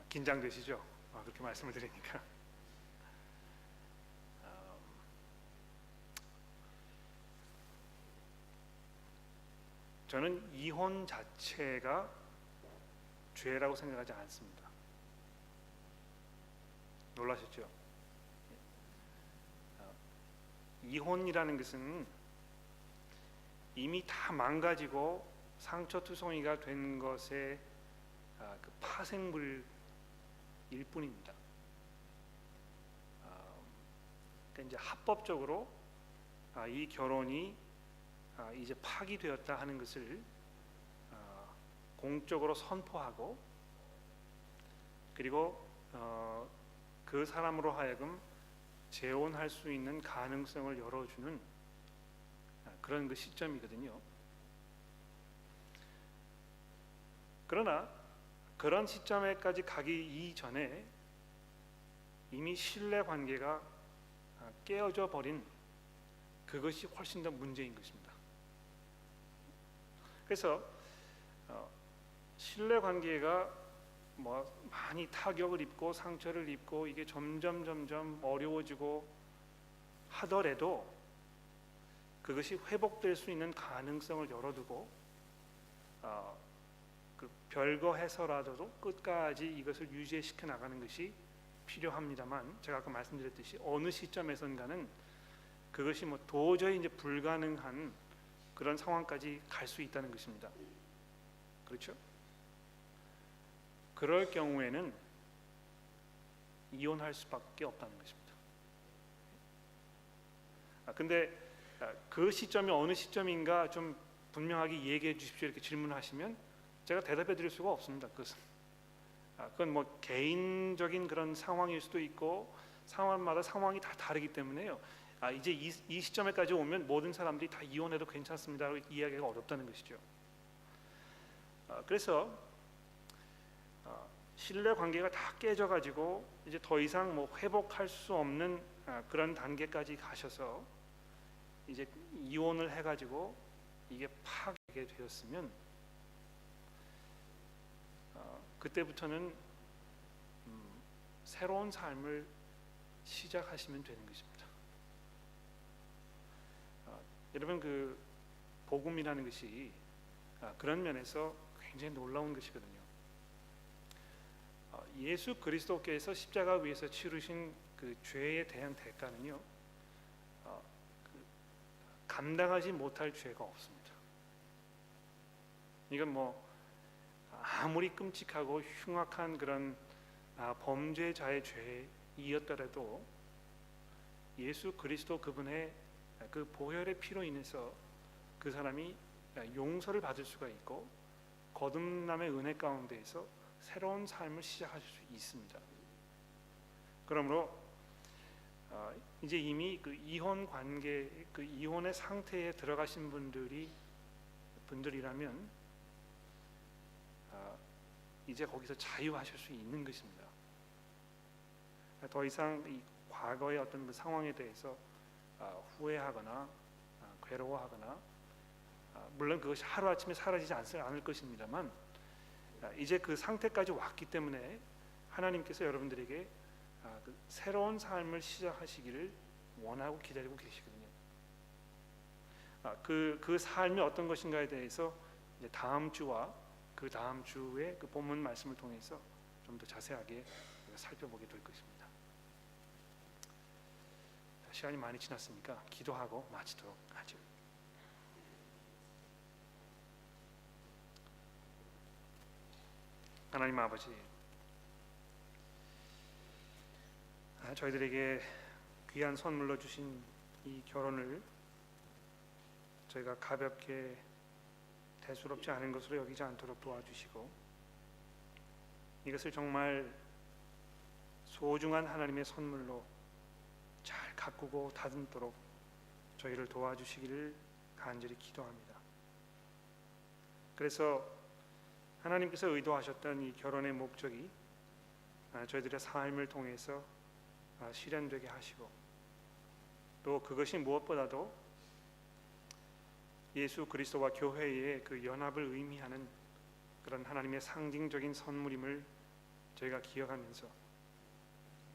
긴장되시죠? 그렇게 말씀을 드리니까. 저는 이혼 자체가 죄라고 생각하지 않습니다. 놀라셨죠? 이혼이라는 것은 이미 다 망가지고 상처투성이가 된 것의 그 파생물일 뿐입니다. 그러니까 이제 합법적으로 이 결혼이 이제 파기되었다 하는 것을 공적으로 선포하고, 그리고 그 사람으로 하여금 재혼할 수 있는 가능성을 열어주는 그런 그 시점이거든요. 그러나 그런 시점에까지 가기 이전에 이미 신뢰 관계가 깨어져 버린 그것이 훨씬 더 문제인 것입니다. 그래서 신뢰 관계가 많이 타격을 입고 상처를 입고 이게 점점 어려워지고 하더라도 그것이 회복될 수 있는 가능성을 열어두고 그 별거해서라도 끝까지 이것을 유지시켜 나가는 것이 필요합니다만, 제가 아까 말씀드렸듯이 어느 시점에선가는 그것이 도저히 이제 불가능한 그런 상황까지 갈 수 있다는 것입니다. 그렇죠? 그럴 경우에는 이혼할 수밖에 없다는 것입니다. 근데 그 시점이 어느 시점인가 좀 분명하게 얘기해 주십시오 이렇게 질문하시면 제가 대답해 드릴 수가 없습니다. 그건 개인적인 그런 상황일 수도 있고 상황마다 상황이 다 다르기 때문에요. 이제 이 시점에까지 오면 모든 사람들이 다 이혼해도 괜찮습니다라고 이야기가 어렵다는 것이죠. 그래서 신뢰 관계가 다 깨져가지고 이제 더 이상 회복할 수 없는 그런 단계까지 가셔서 이제 이혼을 해가지고 이게 파괴가 되었으면 그때부터는 새로운 삶을 시작하시면 되는 것입니다. 여러분, 그 복음이라는 것이 그런 면에서 굉장히 놀라운 것이거든요. 예수 그리스도께서 십자가 위에서 치르신 그 죄에 대한 대가는요, 감당하지 못할 죄가 없습니다. 이건 아무리 끔찍하고 흉악한 그런 범죄자의 죄이었더라도 예수 그리스도 그분의 그 보혈의 피로 인해서 그 사람이 용서를 받을 수가 있고 거듭남의 은혜 가운데에서 새로운 삶을 시작하실 수 있습니다. 그러므로 이제 이미 그 이혼 관계, 그 이혼의 상태에 들어가신 분들이라면 이제 거기서 자유하실 수 있는 것입니다. 더 이상 이 과거의 어떤 그 상황에 대해서 후회하거나 괴로워하거나, 물론 그것이 하루아침에 사라지지 않을 것입니다만, 이제 그 상태까지 왔기 때문에 하나님께서 여러분들에게 그 새로운 삶을 시작하시기를 원하고 기다리고 계시거든요. 그 삶이 어떤 것인가에 대해서 이제 다음 주와 그 다음 주에 그 본문 말씀을 통해서 좀 더 자세하게 살펴보게 될 것입니다. 시간이 많이 지났으니까 기도하고 마치도록 하죠. 하나님 아버지, 저희들에게 귀한 선물로 주신 이 결혼을 저희가 가볍게 대수롭지 않은 것으로 여기지 않도록 도와주시고, 이것을 정말 소중한 하나님의 선물로 잘 가꾸고 다듬도록 저희를 도와주시기를 간절히 기도합니다. 그래서 하나님께서 의도하셨던 이 결혼의 목적이 저희들의 삶을 통해서 실현되게 하시고, 또 그것이 무엇보다도 예수 그리스도와 교회의 그 연합을 의미하는 그런 하나님의 상징적인 선물임을 저희가 기억하면서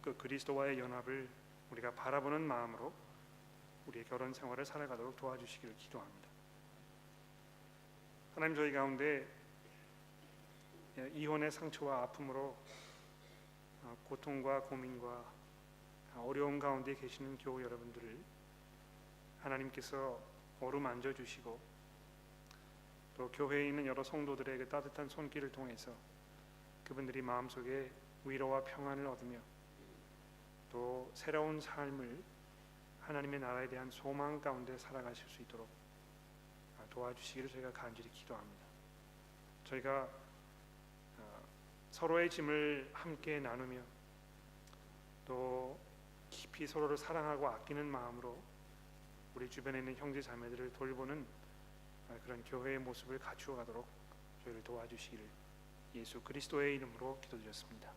그 그리스도와의 연합을 우리가 바라보는 마음으로 우리의 결혼 생활을 살아가도록 도와주시기를 기도합니다. 하나님, 저희 가운데 이혼의 상처와 아픔으로 고통과 고민과 어려움 가운데 계시는 교우 여러분들을 하나님께서 어루만져 주시고 또 교회에 있는 여러 성도들의 그 따뜻한 손길을 통해서 그분들이 마음속에 위로와 평안을 얻으며 또 새로운 삶을 하나님의 나라에 대한 소망 가운데 살아가실 수 있도록 도와주시기를 저희가 간절히 기도합니다. 저희가 서로의 짐을 함께 나누며 또 깊이 서로를 사랑하고 아끼는 마음으로 우리 주변에 있는 형제 자매들을 돌보는 그런 교회의 모습을 갖추어 가도록 저희를 도와주시기를 예수 그리스도의 이름으로 기도드렸습니다.